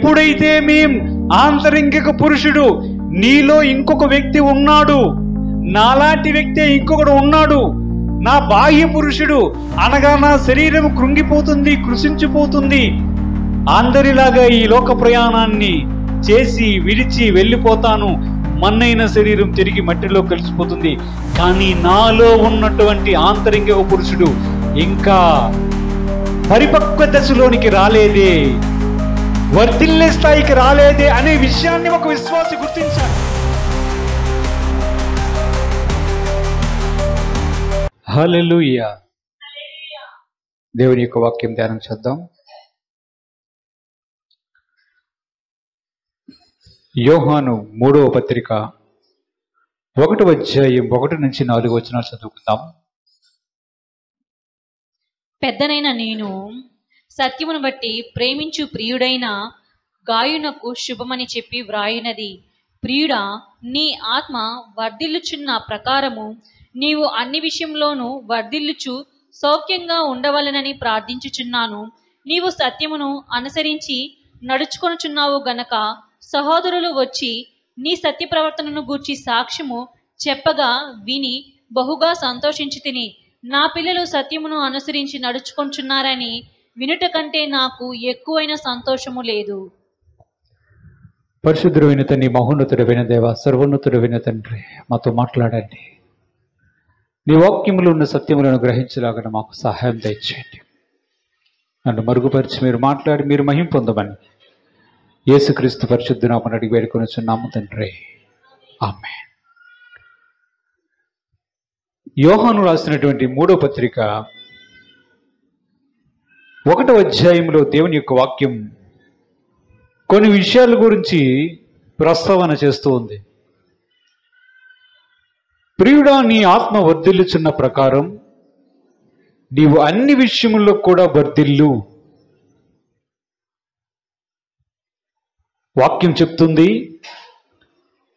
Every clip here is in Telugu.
ఎప్పుడైతే ఆంతరింగిక పురుషుడు, నీలో ఇంకొక వ్యక్తి ఉన్నాడు, నాలాంటి వ్యక్తి ఇంకొకడు ఉన్నాడు, నా బాహ్య పురుషుడు అనగా నా శరీరం కృంగిపోతుంది, కృషించిపోతుంది, అందరిలాగా ఈ లోక ప్రయాణాన్ని చేసి విడిచి వెళ్ళిపోతాను, మన్నైన శరీరం తిరిగి మట్టిలో కలిసిపోతుంది. కానీ నాలో ఉన్నటువంటి ఆంతరింగిక పురుషుడు ఇంకా పరిపక్వ దశలోనికి రాలేదే, వర్ధిల్లే స్థాయికి రాలేదే అనే విషయాన్ని ఒక విశ్వాసి గుర్తించాలి. హల్లెలూయా. దేవుని యొక్క వాక్యం ధ్యానం చేద్దాం. యోహాను 3వ పత్రిక 1వ అధ్యాయం 1 నుంచి 4 వచనాలు చదువుకుందాం. పెద్దనైన నేను సత్యమును బట్టి ప్రేమించు ప్రియుడైన గాయునకు శుభమని చెప్పి వ్రాయునది, ప్రియుడా, నీ ఆత్మ వర్ధిల్లుచున్న ప్రకారము నీవు అన్ని విషయంలోనూ వర్ధిల్లుచు సౌఖ్యంగా ఉండవలెనని ప్రార్థించుచున్నాను. నీవు సత్యమును అనుసరించి నడుచుకొనుచున్నావు గనక సహోదరులు వచ్చి నీ సత్య ప్రవర్తనను గూర్చి సాక్ష్యము చెప్పగా విని బహుగా సంతోషించి తిని, నా పిల్లలు సత్యమును అనుసరించి నడుచుకొంచున్నారని వినుట కంటే నాకు ఎక్కువైన సంతోషము లేదు. పరిశుద్ధుడైన తండ్రి, మహోన్నతుడైన దేవ, సర్వోన్నతుడైన తండ్రి, మాతో మాట్లాడండి. నీ వాక్యములు ఉన్న సత్యములను గ్రహించలాగా మాకు సహాయం దయచేయండి. నన్ను మరుగుపరిచి మీరు మాట్లాడి మీరు మహిమ పొందమని యేసుక్రీస్తు పరిశుద్ధ నామమున అడిగి వేడుకొనుచున్నాము తండ్రి, ఆమేన్. యోహాను రాసినటువంటి 3వ పత్రిక 1వ అధ్యాయంలో దేవుని యొక్క వాక్యం కొన్ని విషయాల గురించి ప్రస్తావన చేస్తూ ఉంది. ప్రియుడా, నీ ఆత్మ వర్ధిల్లుచున్న ప్రకారం నీవు అన్ని విషయముల్లో కూడా వర్ధిల్లు. వాక్యం చెప్తుంది,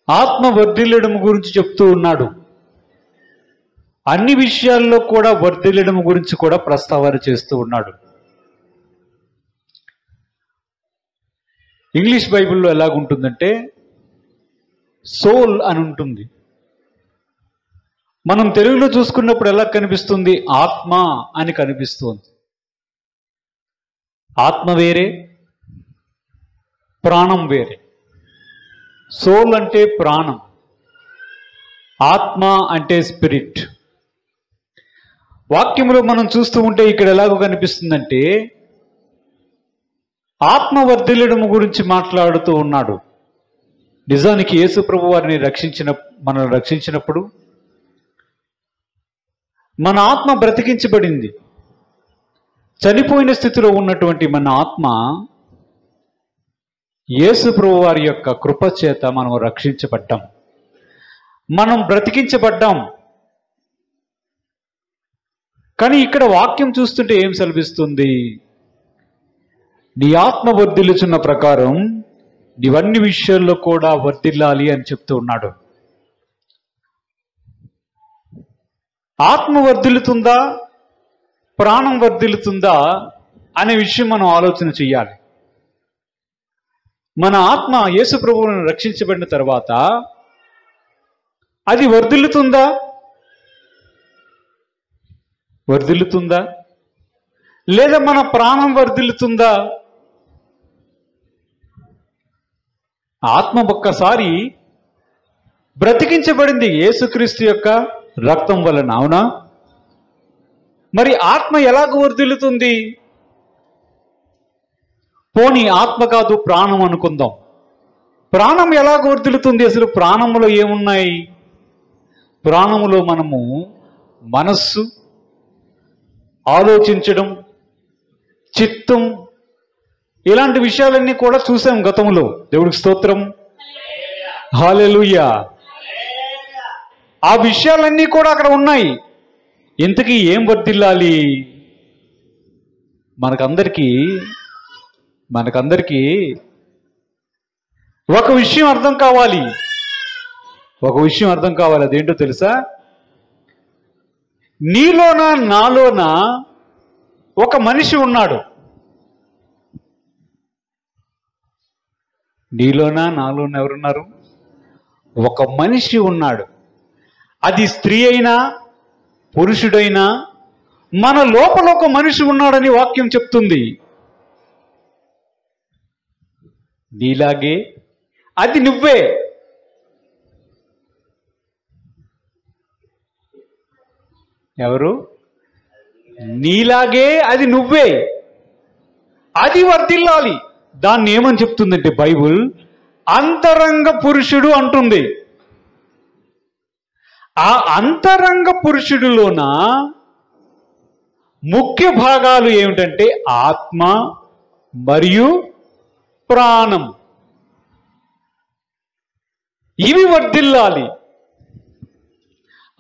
ఆత్మ వర్ధిల్లడం గురించి చెప్తూ ఉన్నాడు. అన్ని విషయాల్లో కూడా వర్ధిల్లడం గురించి కూడా ప్రస్తావన చేస్తూ ఉన్నాడు. ఇంగ్లీష్ బైబిల్లో ఎలాగుంటుందంటే సోల్ అని ఉంటుంది. మనం తెలుగులో చూసుకున్నప్పుడు ఎలా కనిపిస్తుంది? ఆత్మ అని కనిపిస్తుంది. ఆత్మ వేరే, ప్రాణం వేరే. సోల్ అంటే ప్రాణం, ఆత్మ అంటే స్పిరిట్. వాక్యంలో మనం చూస్తూ ఉంటే ఇక్కడ ఎలాగో కనిపిస్తుందంటే ఆత్మ వర్ధిల్లడం గురించి మాట్లాడుతూ ఉన్నాడు. నిజానికి యేసు ప్రభు వారిని మనల్ని రక్షించినప్పుడు మన ఆత్మ బ్రతికించబడింది. చనిపోయిన స్థితిలో ఉన్నటువంటి మన ఆత్మ యేసు ప్రభు వారి యొక్క కృప చేత మనం రక్షించబడ్డాం, మనం బ్రతికించబడ్డాం. కానీ ఇక్కడ వాక్యం చూస్తుంటే ఏం సెలవిస్తుంది? నీ ఆత్మ వర్ధిల్లుచున్న ప్రకారం నీవన్ని విషయాల్లో కూడా వర్ధిల్లాలి అని చెప్తూ ఉన్నాడు. ఆత్మ వర్ధిల్లుతుందా, ప్రాణం వర్ధిల్లుతుందా అనే విషయం మనం ఆలోచన చెయ్యాలి. మన ఆత్మ యేసు ప్రభువును రక్షించబడిన తర్వాత అది వర్ధిల్లుతుందా? లేదా మన ప్రాణం వర్ధిల్లుతుందా? ఆత్మ ఒక్కసారి బ్రతికించబడింది యేసుక్రీస్తు యొక్క రక్తం వలన, అవునా? మరి ఆత్మ ఎలాగ వర్ధిల్లుతుంది? పోనీ ఆత్మ కాదు, ప్రాణం అనుకుందాం. ప్రాణం ఎలాగ వర్ధిల్లుతుంది? అసలు ప్రాణములో ఏమున్నాయి? ప్రాణములో మనము మనస్సు, ఆలోచించడం, చిత్తం, ఇలాంటి విషయాలన్నీ కూడా చూసాం గతంలో. దేవుడికి స్తోత్రం, హల్లెలూయా. ఆ విషయాలన్నీ కూడా అక్కడ ఉన్నాయి. ఇంతకీ ఏం వర్ధిల్లాలి? మనకందరికీ ఒక విషయం అర్థం కావాలి. అదేంటో తెలుసా? నీలోన నాలోన ఒక మనిషి ఉన్నాడు. నీలోనా నాలోనా ఎవరున్నారు? ఒక మనిషి ఉన్నాడు. అది స్త్రీ అయినా పురుషుడైనా మన లోపల ఒక మనిషి ఉన్నాడని వాక్యం చెప్తుంది. నీలాగే అది నువ్వే. ఎవరు? నీలాగే అది నువ్వే. అది వర్ధిల్లాలి. దాన్ని ఏమని చెప్తుందంటే బైబుల్ అంతరంగ పురుషుడు అంటుంది. ఆ అంతరంగ పురుషుడిలోన ముఖ్య భాగాలు ఏమిటంటే ఆత్మ మరియు ప్రాణం. ఇవి వర్ధిల్లాలి.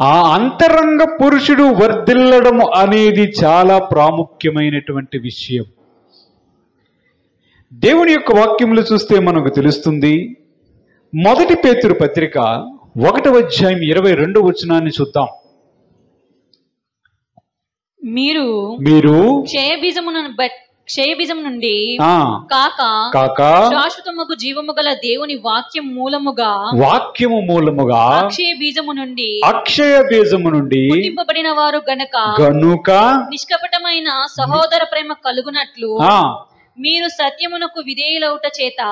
ఆ అంతరంగ పురుషుడు వర్ధిల్లడం అనేది చాలా ప్రాముఖ్యమైనటువంటి విషయం. దేవుని యొక్క వాక్యములు చూస్తే మనకు తెలుస్తుంది. మొదటి పేతురు పత్రిక 1వ అధ్యాయం 22వ వచనాన్ని చూద్దాం. మీరు క్షయబీజం నుండి కాక శాశ్వతముగు జీవము గల దేవుని వాక్యము మూలముగా అక్షయ బీజము నుండి పుట్టింపబడిన వారు గనుక నిష్కపటమైన సహోదర ప్రేమ కలుగునట్లు మీరు సత్యమునకు విధేయులవుట చేత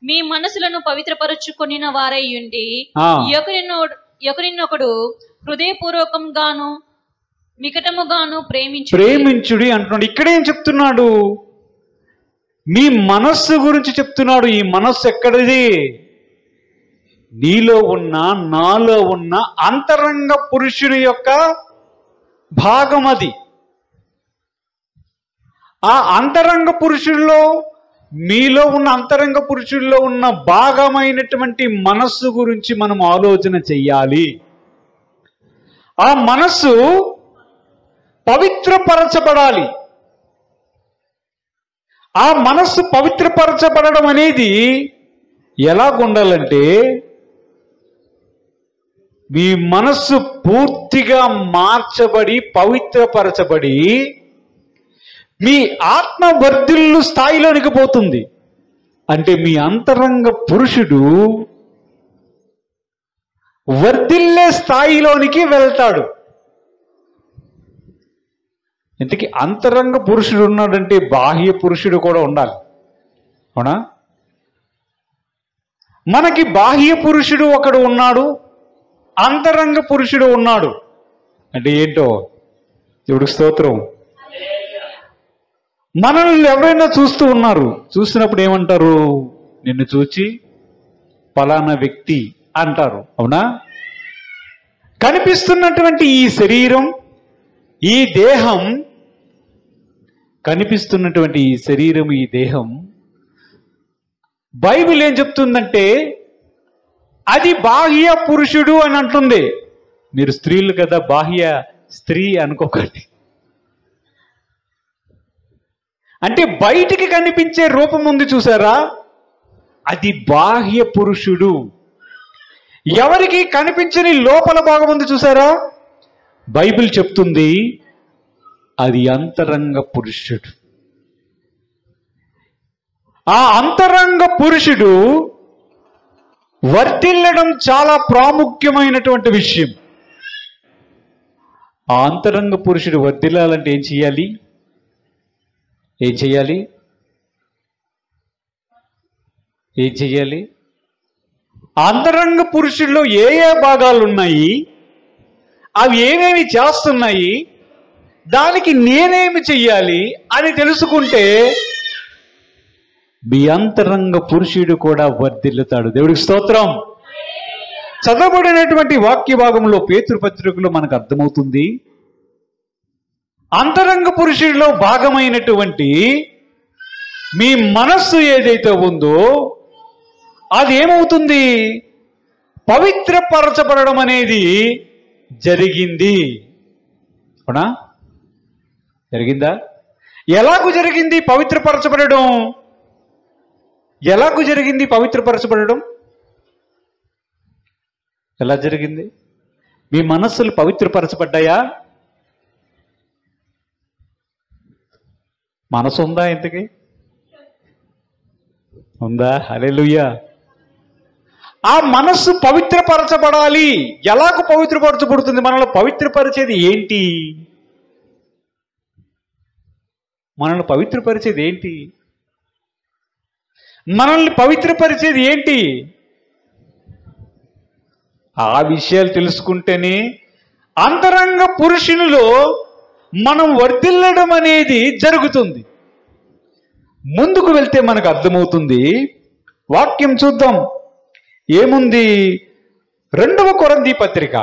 మీ మనసులను పవిత్రపరచుకొనిన వారై ఉండి ఒకరినొకడు హృదయపూర్వకంగాను మికటముగాను ప్రేమించుడి అంటున్నాడు. ఇక్కడేం చెప్తున్నాడు? మీ మనస్సు గురించి చెప్తున్నాడు. ఈ మనస్సు ఎక్కడిది? నీలో ఉన్న నాలో ఉన్న అంతరంగ పురుషుడి యొక్క భాగం అది. ఆ అంతరంగ పురుషుల్లో మీలో ఉన్న అంతరంగ పురుషుల్లో ఉన్న భాగమైనటువంటి మనస్సు గురించి మనం ఆలోచన చెయ్యాలి. ఆ మనస్సు పవిత్రపరచబడాలి. ఆ మనస్సు పవిత్రపరచబడడం అనేది ఎలాగుండాలంటే మీ మనస్సు పూర్తిగా మార్చబడి పవిత్రపరచబడి మీ ఆత్మ వర్ధిల్లు స్థాయిలోనికి పోతుంది. అంటే మీ అంతరంగ పురుషుడు వర్ధిల్లే స్థాయిలోనికి వెళ్తాడు. ఇంతకీ అంతరంగ పురుషుడు ఉన్నాడంటే బాహ్య పురుషుడు కూడా ఉండాలి. అవునా? మనకి బాహ్య పురుషుడు ఒకడు ఉన్నాడు, అంతరంగ పురుషుడు ఉన్నాడు. అంటే ఏంటో దేవుడికి స్తోత్రం. మనల్ని ఎవరైనా చూస్తూ ఉన్నారు. చూసినప్పుడు ఏమంటారు? నిన్ను చూచి ఫలానా వ్యక్తి అంటారు. అవునా? కనిపిస్తున్నటువంటి ఈ శరీరం, ఈ దేహం, కనిపిస్తున్నటువంటి ఈ శరీరం, ఈ దేహం, బైబిల్ ఏం చెప్తుందంటే అది బాహ్య పురుషుడు అని అంటుంది. మీరు స్త్రీలు కదా, బాహ్య స్త్రీ అనుకోకండి. అంటే బయటికి కనిపించే రూపం ఉంది చూసారా, అది బాహ్య పురుషుడు. ఎవరికి కనిపించని లోపల భాగం ఉంది చూసారా, బైబిల్ చెప్తుంది అది అంతరంగ పురుషుడు. ఆ అంతరంగ పురుషుడు వర్ధిల్లడం చాలా ప్రాముఖ్యమైనటువంటి విషయం. ఆ అంతరంగ పురుషుడు వర్ధిల్లాలంటే ఏం చేయాలి? ఏం చెయ్యాలి? ఏం చెయ్యాలి? అంతరంగ పురుషుల్లో ఏ ఏ భాగాలు ఉన్నాయి, అవి ఏమేమి చేస్తున్నాయి, దానికి నేనేమి చెయ్యాలి అని తెలుసుకుంటే మీ అంతరంగ పురుషుడు కూడా వర్ధిల్లుతాడు. దేవుడికి స్తోత్రం. చదవబడినటువంటి వాక్య భాగంలో పేతురు పత్రికలో మనకు అర్థమవుతుంది, అంతరంగ పురుషుడిలో భాగమైనటువంటి మీ మనస్సు ఏదైతే ఉందో అది ఏమవుతుంది? పవిత్రపరచబడడం అనేది జరిగింది. అవునా? జరిగిందా? ఎలాగూ జరిగింది పవిత్రపరచబడడం? ఎలాగూ జరిగింది పవిత్రపరచబడడం? ఎలా జరిగింది? మీ మనస్సులు పవిత్రపరచబడ్డాయా? మనసు ఉందా ఇంతకీ? ఉందా? హల్లెలూయా. ఆ మనస్సు పవిత్రపరచబడాలి. ఎలాగ పవిత్రపరచబడుతుంది? మనల్ని పవిత్రపరిచేది ఏంటి? మనల్ని పవిత్రపరిచేది ఏంటి? మనల్ని పవిత్రపరిచేది ఏంటి? ఆ విషయాలు తెలుసుకుంటేనే అంతరంగ పురుషునిలో మనం వర్ధిల్లడం అనేది జరుగుతుంది. ముందుకు వెళ్తే మనకు అర్థమవుతుంది. వాక్యం చూద్దాం ఏముంది. 2వ కొరింథీ పత్రిక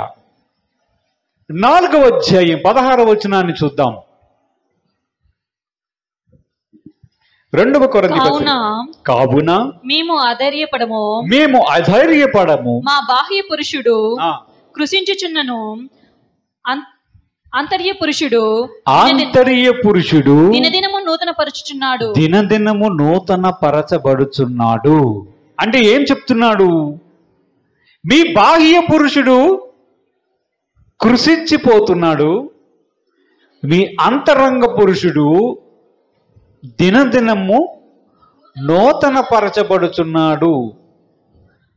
4వ అధ్యాయం 16వ వచనాన్ని చూద్దాం. 2వ కొరింథీ పత్రిక. కావున మేము అధైర్యపడము, మా బాహ్య పురుషుడు కృషించుచున్నను, ఆంతర్య పురుషుడు దినదినము నూతన పరచబడుచున్నాడు. అంటే ఏం చెప్తున్నాడు? మీ బాహ్య పురుషుడు కృషించిపోతున్నాడు, మీ అంతరంగ పురుషుడు దినదినము నూతన పరచబడుచున్నాడు.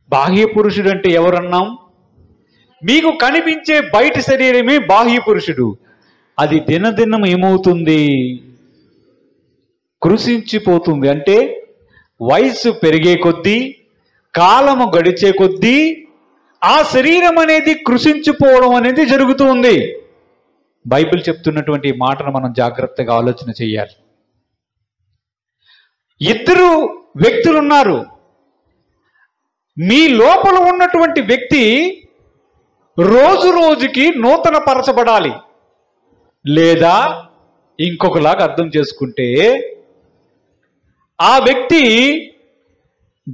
బాహ్య పురుషుడు అంటే ఎవరన్నాం? మీకు కనిపించే బయట శరీరమే బాహ్య పురుషుడు. అది దినదినం ఏమవుతుంది? కృషించిపోతుంది. అంటే వయసు పెరిగే కొద్దీ, కాలము గడిచే కొద్దీ ఆ శరీరం అనేది కృషించిపోవడం అనేది జరుగుతూ ఉంది. బైబిల్ చెప్తున్నటువంటి మాటను మనం జాగ్రత్తగా ఆలోచన చేయాలి. 2 వ్యక్తులున్నారు. మీ లోపల ఉన్నటువంటి వ్యక్తి రోజు రోజుకి నూతన పరచబడాలి. లేదా ఇంకొకలాగా అర్థం చేసుకుంటే ఆ వ్యక్తి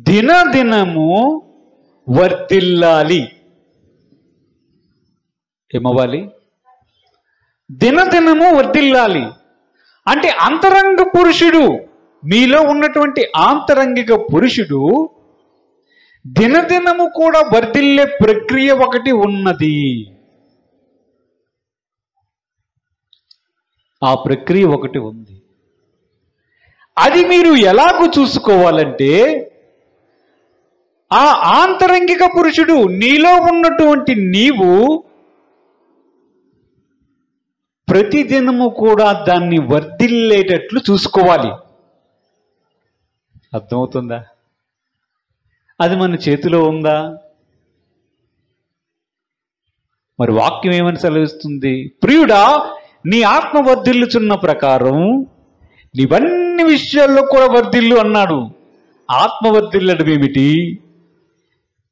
దినదినము వర్ధిల్లాలి. ఏమవ్వాలి? దినదినము వర్ధిల్లాలి. అంటే అంతరంగ పురుషుడు, మీలో ఉన్నటువంటి ఆంతరంగిక పురుషుడు దినదినము కూడా వర్ధిల్లే ప్రక్రియ ఒకటి ఉన్నది. ఆ ప్రక్రియ ఒకటి ఉంది. అది మీరు ఎలాగూ చూసుకోవాలంటే, ఆ ఆంతరంగిక పురుషుడు, నీలో ఉన్నటువంటి నీవు ప్రతిదినము కూడా దాన్ని వర్ధిల్లేటట్లు చూసుకోవాలి. అర్థమవుతుందా? అది మన చేతిలో ఉందా? మరి వాక్యం ఏమని సెలవిస్తుంది? ప్రియుడా, నీ ఆత్మ వర్ధిల్లుచున్న ప్రకారం నీవన్ని విషయాల్లో కూడా వర్ధిల్లు అన్నాడు. ఆత్మ వర్ధిల్లడం ఏమిటి?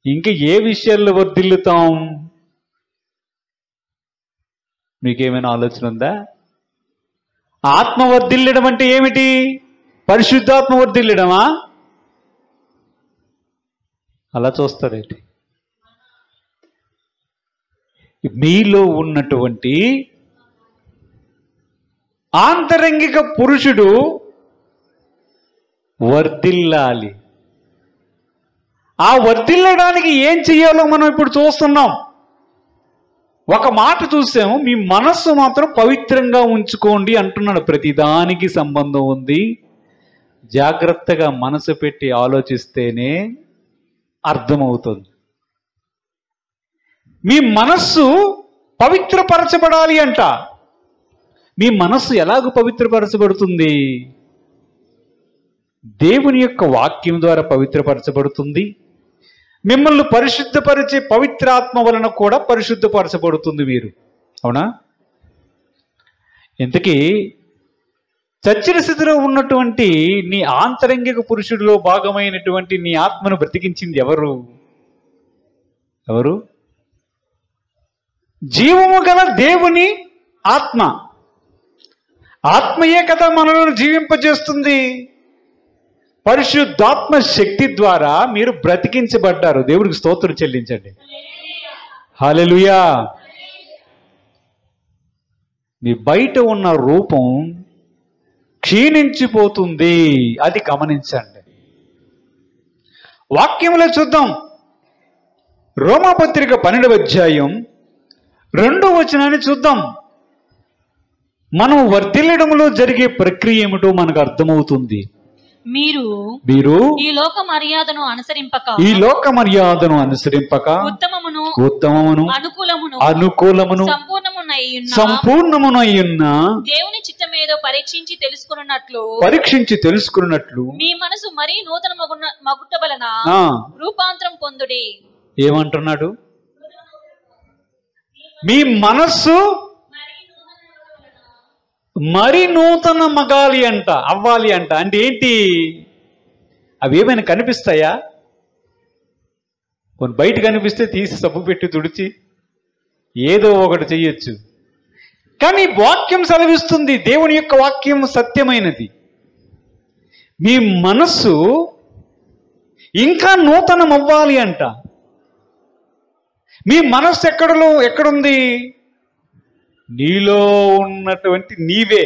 ఇంకా ఏ విషయాల్లో వర్ధిల్లుతాం? మీకేమైనా ఆలోచన ఉందా? ఆత్మ వర్ధిల్లడం అంటే ఏమిటి? పరిశుద్ధాత్మ వర్ధిల్లడమా? అలా చూస్తారేంటి? మీలో ఉన్నటువంటి ఆంతరంగిక పురుషుడు వర్ధిల్లాలి. ఆ వర్ధిల్లడానికి ఏం చెయ్యాలో మనం ఇప్పుడు చూస్తున్నాం. ఒక మాట చూసాము, మీ మనస్సు మాత్రం పవిత్రంగా ఉంచుకోండి అంటున్నాడు. ప్రతిదానికి సంబంధం ఉంది. జాగ్రత్తగా మనసు పెట్టి ఆలోచిస్తేనే అర్థమవుతుంది. మీ మనస్సు పవిత్రపరచబడాలి అంట. మీ మనస్సు ఎలాగ పవిత్రపరచబడుతుంది? దేవుని యొక్క వాక్యం ద్వారా పవిత్రపరచబడుతుంది. మిమ్మల్ని పరిశుద్ధపరిచే పవిత్రాత్మ వలన కూడా పరిశుద్ధపరచబడుతుంది మీరు. అవునా? ఇంతకీ చచ్చిన స్థితిలో ఉన్నటువంటి నీ ఆంతరంగిక పురుషుడిలో భాగమైనటువంటి నీ ఆత్మను బ్రతికించింది ఎవరు? ఎవరు? జీవము గల దేవుని ఆత్మ. ఆత్మయే కదా మనల్ని జీవింపజేస్తుంది. పరిశుద్ధాత్మ శక్తి ద్వారా మీరు బ్రతికించబడ్డారు. దేవుడికి స్తోత్రం చెల్లించండి. హల్లెలూయా. మీ బయట ఉన్న రూపం క్షీణించిపోతుంది. అది గమనించండి. వాక్యంలో చూద్దాం. రోమాపత్రిక 12వ అధ్యాయం 2వ వచనాన్ని చూద్దాం. మనం వర్ధిల్లడంలో జరిగే ప్రక్రియ ఏమిటో మనకు అర్థమవుతుంది. మీరు ఈ లోక మర్యాదను అనుసరింపక ఉత్తమమును అనుకూలమును సంపూర్ణమునయ్యున్న దేవుని చిత్తమేదో పరీక్షించి తెలుసుకున్నట్లు మీ మనసు మరీ నూతన మగుట వలన రూపాంతరం పొందుడి. ఏమంటున్నాడు? మీ మనస్సు మరి నూతన అవ్వాలి అంట. అంటే ఏంటి? అవి ఏమైనా కనిపిస్తాయా? కొన్ని బయట కనిపిస్తే తీసి సబ్బు పెట్టి తుడిచి ఏదో ఒకటి చెయ్యొచ్చు. కానీ వాక్యం సెలవిస్తుంది, దేవుని యొక్క వాక్యం సత్యమైనది. మీ మనస్సు ఇంకా నూతనం అవ్వాలి అంట. మీ మనస్సు ఎక్కడుంది? నీలో ఉన్నటువంటి నీవే,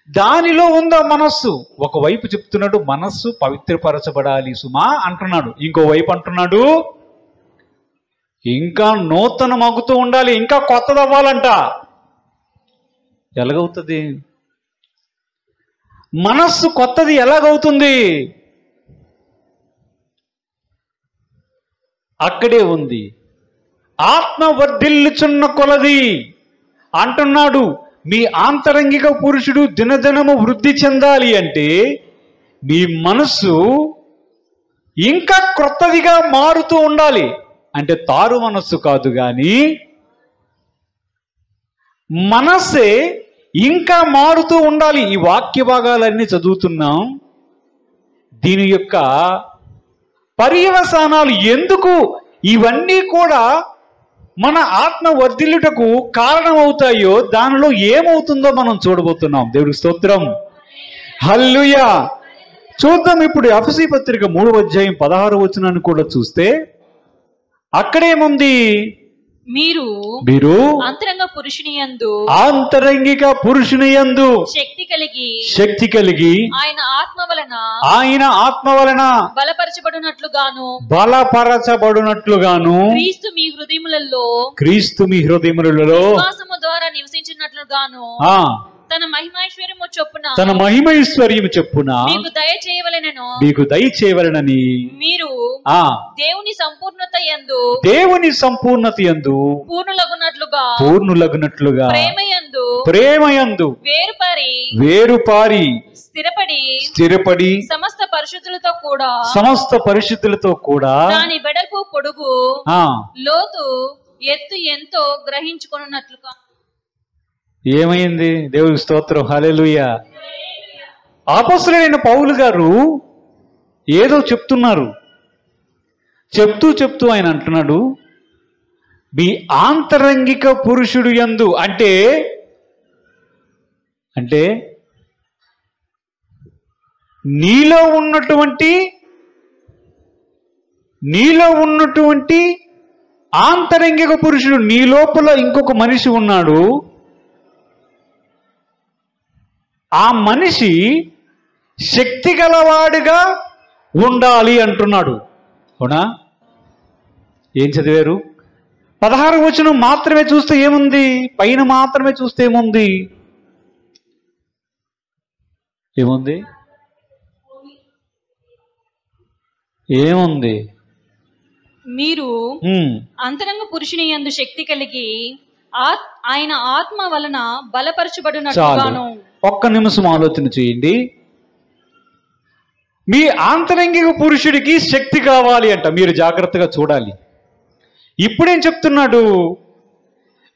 దానిలో ఉందా మనస్సు. ఒకవైపు చెప్తున్నాడు మనస్సు పవిత్రపరచబడాలి సుమా అంటున్నాడు, ఇంకోవైపు అంటున్నాడు ఇంకా నూతనమగుతూ ఉండాలి, ఇంకా కొత్తదవ్వాలంట. ఎలాగవుతుంది? మనస్సు కొత్తది ఎలాగవుతుంది? అక్కడే ఉంది, ఆత్మ వర్ధిల్లుచున్న కొలది అంటున్నాడు. మీ ఆంతరంగిక పురుషుడు దినదినము వృద్ధి చెందాలి అంటే మీ మనస్సు ఇంకా క్రొత్తదిగా మారుతూ ఉండాలి. అంటే తారు మనస్సు కాదు, కానీ మనస్సే ఇంకా మారుతూ ఉండాలి. ఈ వాక్య భాగాలన్నీ చదువుతున్నాం. దీని యొక్క పర్యవసానాలు ఎందుకు ఇవన్నీ కూడా మన ఆత్మ వర్ధిల్లుటకు కారణమవుతాయో దానిలో ఏమవుతుందో మనం చూడబోతున్నాం. దేవుడికి స్తోత్రం, హల్లెలూయా. చూద్దాం ఇప్పుడు ఎఫెసీ పత్రిక 3వ అధ్యాయం 16వ వచనాన్ని కూడా చూస్తే అక్కడేముంది? మీరు అంతరంగిక పురుషుని యందు శక్తి కలిగి ఆయన ఆత్మ వలన బలపరచబడునట్లుగాను క్రీస్తు మీ హృదయములలో విశ్వాసము ద్వారా నివసించినట్లుగాను తన మహిమైశ్వర్యము చొప్పున మీకు దయచేయవలెనని మీరు దేవుని సంపూర్ణత యందు పూర్ణులగునట్లుగా ప్రేమయందు వేరుపారి స్థిరపడి సమస్త పరిశుద్ధులతో కూడా దాని వెడల్పు పొడుగు లోతు ఎత్తు ఎంతో గ్రహించుకొనున్నట్లుగా. ఏమైంది? దేవుడికి స్తోత్రం, హల్లెలూయా. అపొస్తలుడైన పౌలు గారు ఏదో చెప్తున్నారు. చెప్తూ ఆయన అంటున్నాడు, మీ ఆంతరంగిక పురుషుడు యందు అంటే నీలో ఉన్నటువంటి ఆంతరంగిక పురుషుడు, నీ లోపల ఇంకొక మనిషి ఉన్నాడు. ఆ మనిషి శక్తి గలవాడుగా ఉండాలి అంటున్నాడు. అవునా? ఏం చదివారు? 16వ వచనం మాత్రమే చూస్తే ఏముంది? పైన మాత్రమే చూస్తే ఏముంది? మీరు అంతరంగ పురుషుని యందు శక్తి కలిగి ఆయన ఆత్మ వలన బలపరచబడునట్లుగాను. ఒక్క నిమిషం ఆలోచన చేయండి. మీ ఆంతరంగిక పురుషుడికి శక్తి కావాలి అంట. మీరు జాగ్రత్తగా చూడాలి. ఇప్పుడేం చెప్తున్నాడు?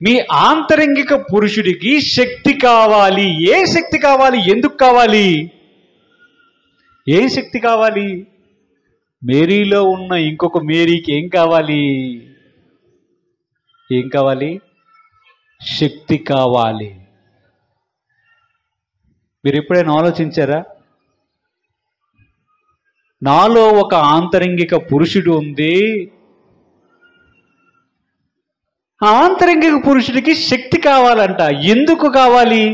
మీ ఆంతరంగిక పురుషుడికి శక్తి కావాలి. ఏ శక్తి కావాలి? ఎందుకు కావాలి? ఏ శక్తి కావాలి? మేరీలో ఉన్న ఇంకొక మేరీకి ఏం కావాలి? శక్తి కావాలి. మీరు ఎప్పుడైనా ఆలోచించారా? నాలో ఒక ఆంతరంగిక పురుషుడు ఉంది. ఆ ఆంతరంగిక పురుషుడికి శక్తి కావాలంట. ఎందుకు కావాలి?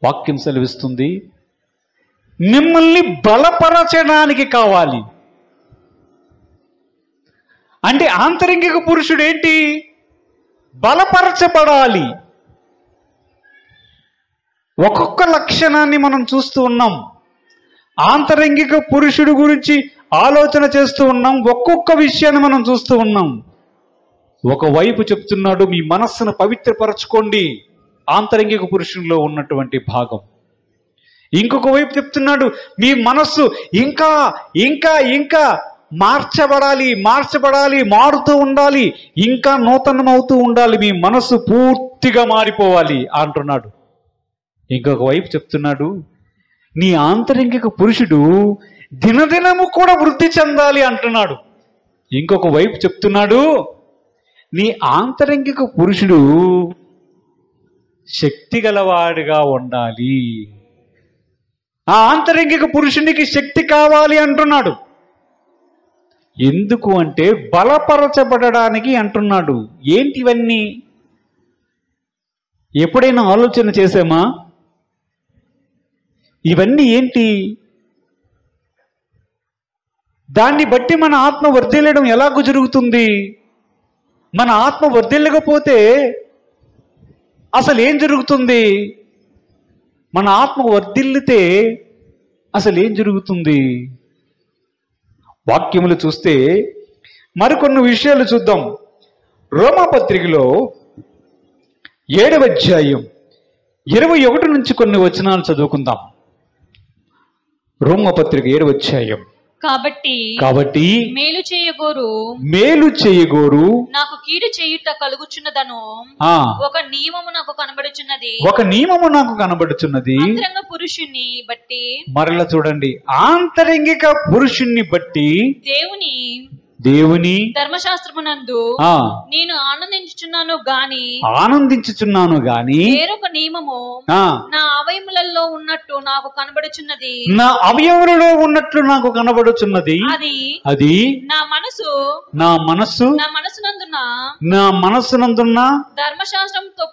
వాక్యం సెలవిస్తుంది, మిమ్మల్ని బలపరచడానికి కావాలి. అంటే ఆంతరంగిక పురుషుడు ఏంటి? బలపరచబడాలి. ఒక్కొక్క లక్షణాన్ని మనం చూస్తూ ఉన్నాం. ఆంతరంగిక పురుషుడు గురించి ఆలోచన చేస్తూ ఉన్నాం. ఒక్కొక్క విషయాన్ని మనం చూస్తూ ఉన్నాం. ఒకవైపు చెప్తున్నాడు, మీ మనస్సును పవిత్రపరచుకోండి, ఆంతరంగిక పురుషునిలో ఉన్నటువంటి భాగం. ఇంకొక వైపు చెప్తున్నాడు, మీ మనస్సు ఇంకా ఇంకా ఇంకా మార్చబడాలి, మారుతూ ఉండాలి, ఇంకా నూతనమవుతూ ఉండాలి, మీ మనస్సు పూర్తిగా మారిపోవాలి అంటున్నాడు. ఇంకొక వైపు చెప్తున్నాడు, నీ ఆంతరంగిక పురుషుడు దినదినము కూడా వృద్ధి చెందాలి అంటున్నాడు. ఇంకొక వైపు చెప్తున్నాడు, నీ ఆంతరంగిక పురుషుడు శక్తి గలవాడిగా ఉండాలి. ఆ ఆంతరంగిక పురుషునికి శక్తి కావాలి అంటున్నాడు. ఎందుకు అంటే బలపరచబడడానికి అంటున్నాడు. ఏంటివన్నీ? ఎప్పుడైనా ఆలోచన చేసామా? ఇవన్నీ ఏంటి? దాన్ని బట్టి మన ఆత్మ వర్ధిల్లడం ఎలాగో జరుగుతుంది? మన ఆత్మ వర్ధిల్లకపోతే అసలు ఏం జరుగుతుంది? మన ఆత్మ వర్ధిల్లితే అసలు ఏం జరుగుతుంది? వాక్యములు చూస్తే మరికొన్ని విషయాలు చూద్దాం. రోమాపత్రికలో 7వ అధ్యాయం 21 నుంచి కొన్ని వచనాలు చదువుకుందాం. రోమాపత్రిక 7వ అధ్యాయం. కాబట్టి మేలు చేయగోరు నాకు కీడు చేయుట కలుగుచున్నదను ఒక నియమము నాకు కనబడుచున్నది ఆంతరంగ పురుషుని బట్టి. మరలా చూడండి, ఆంతరంగిక పురుషుణ్ణి బట్టి దేవుని ధర్మశాస్త్రమునందు నేను ఆనందించుచున్నాను గాని వేరొక నియమము నా అవయములలో ఉన్నట్టు నాకు కనబడుచున్నది. అది నా మనస్సునందున ధర్మశాస్త్రముతో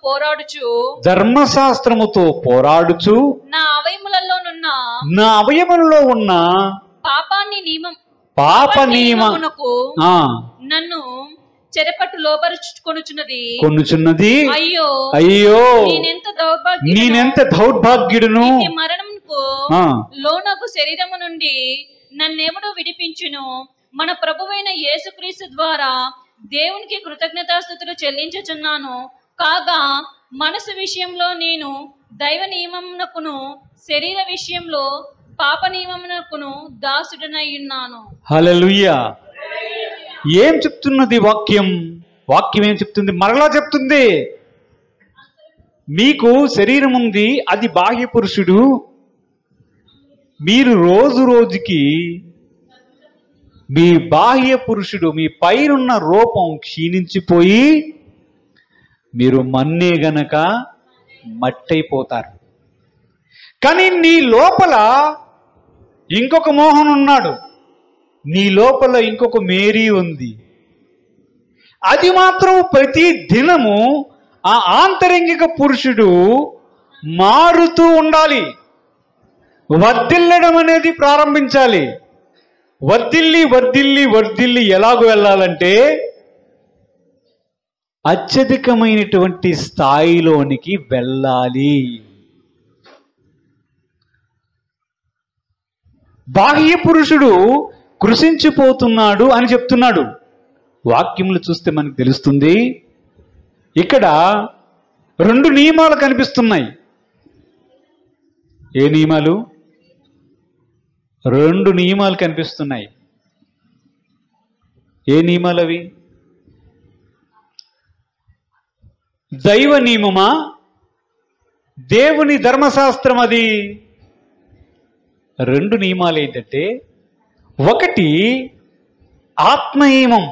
పోరాడుచు నా అవయములలో ఉన్న పాప నియమమునకు నన్ను చెరపట్టు లోపరుచుకొనుచున్నది. అయ్యో నేనెంత దౌర్భాగ్యుడును. మరణముకు లోనకు శరీరము నుండి నన్నెవడు విడిపించును? మన ప్రభువైన యేసుక్రీస్తు ద్వారా దేవునికి కృతజ్ఞతాస్తుతులు చెల్లించుచున్నాను. కాగా మనసు విషయంలో నేను దైవ నియమమునకును శరీర విషయంలో పాప నియమమునకును దాసుడనై ఉన్నాను. హల్లెలూయా. ఏం చెప్తున్నది వాక్యం? ఏం చెప్తుంది? మరలా చెప్తుంది, మీకు శరీరం ఉంది, అది బాహ్య పురుషుడు. మీరు రోజు రోజుకి మీ బాహ్య పురుషుడు, మీ పైనున్న రూపం క్షీణించిపోయి మీరు మన్నే గనక మట్టయిపోతారు. కానీ నీ లోపల ఇంకొక మోహన్ ఉన్నాడు, నీ లోపల ఇంకొక మేరీ ఉంది. అది మాత్రం ప్రతి దినము ఆ ఆంతరంగిక పురుషుడు మారుతూ ఉండాలి, వర్ధిల్లడం అనేది ప్రారంభించాలి. వర్ధిల్లి ఎలాగో వెళ్ళాలంటే అత్యధికమైనటువంటి స్థాయిలోనికి వెళ్ళాలి. బాహ్య పురుషుడు కృషించిపోతున్నాడు అని చెప్తున్నాడు. వాక్యములు చూస్తే మనకు తెలుస్తుంది, ఇక్కడ 2 నియమాలు కనిపిస్తున్నాయి. ఏ నియమాలు? 2 నియమాలు కనిపిస్తున్నాయి. ఏ నియమాలు అవి? దైవ నియమమా, దేవుని ధర్మశాస్త్రం? అది 2 నియమాలు ఏంటంటే, ఒకటి ఆత్మ నియమం,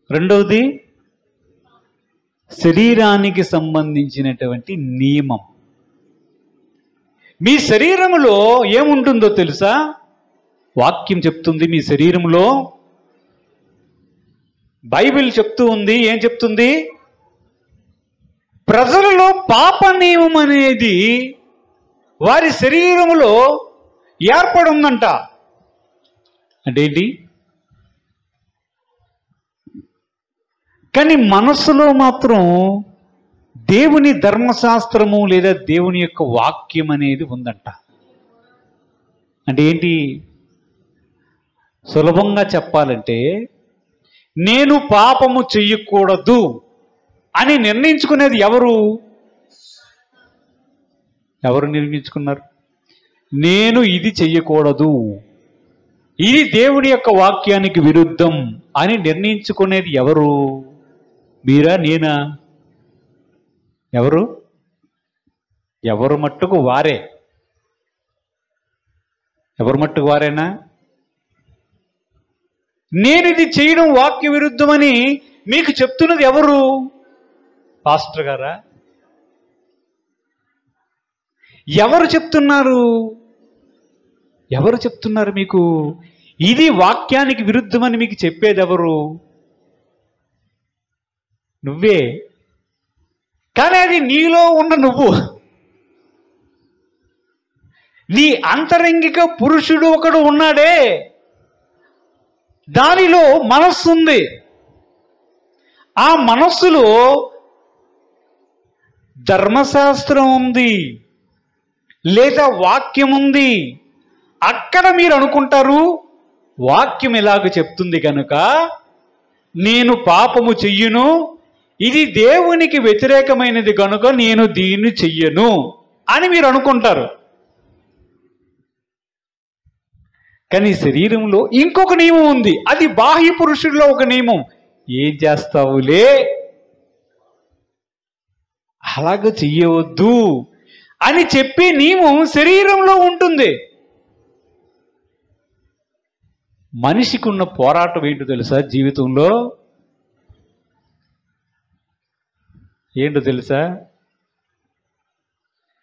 రెండవది శరీరానికి సంబంధించినటువంటి నియమం. మీ శరీరములో ఏముంటుందో తెలుసా? వాక్యం చెప్తుంది, మీ శరీరములో బైబిల్ చెప్తూ ఉంది. ఏం చెప్తుంది? ప్రజలలో పాప నియమం అనేది వారి శరీరములో ఏర్పడుందంట. అంటే ఏంటి? కానీ మనస్సులో మాత్రం దేవుని ధర్మశాస్త్రము లేదా దేవుని యొక్క వాక్యం అనేది ఉందంట. అంటే ఏంటి? సులభంగా చెప్పాలంటే, నేను పాపము చెయ్యకూడదు అని నిర్ణయించుకునేది ఎవరు? ఎవరు నిర్ణయించుకున్నారు? నేను ఇది చెయ్యకూడదు, ఇది దేవుని యొక్క వాక్యానికి విరుద్ధం అని నిర్ణయించుకునేది ఎవరు? మీరా, నేనా? ఎవరు? ఎవరు మట్టుకు వారే. ఎవరు మట్టుకు వారేనా? నేను ఇది చేయడం వాక్య విరుద్ధమని మీకు చెప్తున్నది ఎవరు? పాస్టర్ గారా? ఎవరు చెప్తున్నారు? ఎవరు చెప్తున్నారు మీకు ఇది వాక్యానికి విరుద్ధమని? మీకు చెప్పేది ఎవరు? నువ్వే. కానీ అది నీలో ఉన్న నువ్వు. నీ అంతరంగిక పురుషుడు ఒకడు ఉన్నాడే, దానిలో మనస్సు ఉంది. ఆ మనస్సులో ధర్మశాస్త్రం ఉంది లేదా వాక్యం ఉంది. అక్కడ మీరు అనుకుంటారు వాక్యం ఎలాగ చెప్తుంది కనుక నేను పాపము చెయ్యను, ఇది దేవునికి వ్యతిరేకమైనది కనుక నేను దీన్ని చెయ్యను అని మీరు అనుకుంటారు. కానీ శరీరంలో ఇంకొక నియమం ఉంది, అది బాహ్య పురుషుడిలో ఒక నియమం. ఏం చేస్తావులే, అలాగ చెయ్యవద్దు అని చెప్పే నియమం శరీరంలో ఉంటుంది. మనిషికి ఉన్న పోరాటం ఏంటో తెలుసా? జీవితంలో ఏంటో తెలుసా?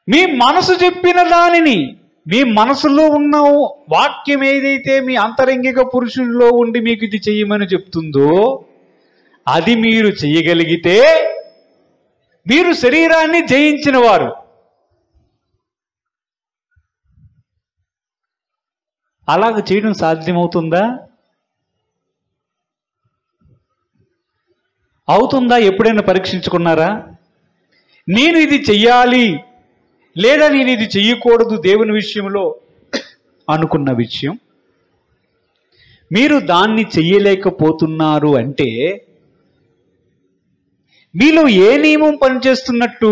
మీ మనసు చెప్పిన దానిని, మీ మనసులో ఉన్న వాక్యం ఏదైతే మీ అంతరంగిక పురుషుల్లో ఉండి మీకు ఇది చెయ్యమని చెప్తుందో అది మీరు చెయ్యగలిగితే మీరు శరీరాన్ని జయించిన వారు. అలాగ చేయడం సాధ్యమవుతుందా? అవుతుందా? ఎప్పుడైనా పరీక్షించుకున్నారా? నేను ఇది చెయ్యాలి లేదా నేను ఇది చెయ్యకూడదు దేవుని విషయంలో అనుకున్న విషయం మీరు దాన్ని చెయ్యలేకపోతున్నారు అంటే మీలో ఏ నియమం పనిచేస్తున్నట్టు?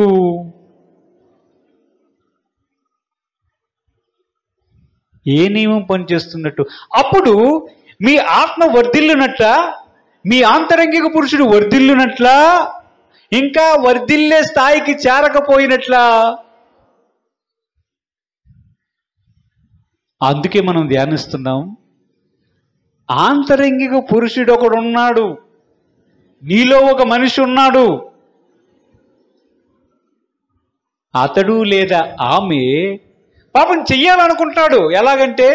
ఏ నియమం పనిచేస్తున్నట్టు? అప్పుడు మీ ఆత్మ వర్ధిల్లునట్ల, మీ ఆంతరంగిక పురుషుడు వర్ధిల్లునట్లా, ఇంకా వర్ధిల్లే స్థాయికి చేరకపోయినట్లా? అందుకే మనం ధ్యానిస్తున్నాం, ఆంతరంగిక పురుషుడు ఒకడు ఉన్నాడు, నీలో ఒక మనిషి ఉన్నాడు. అతడు లేదా ఆమె పాపం చెయ్యాలనుకుంటాడు. ఎలాగంటే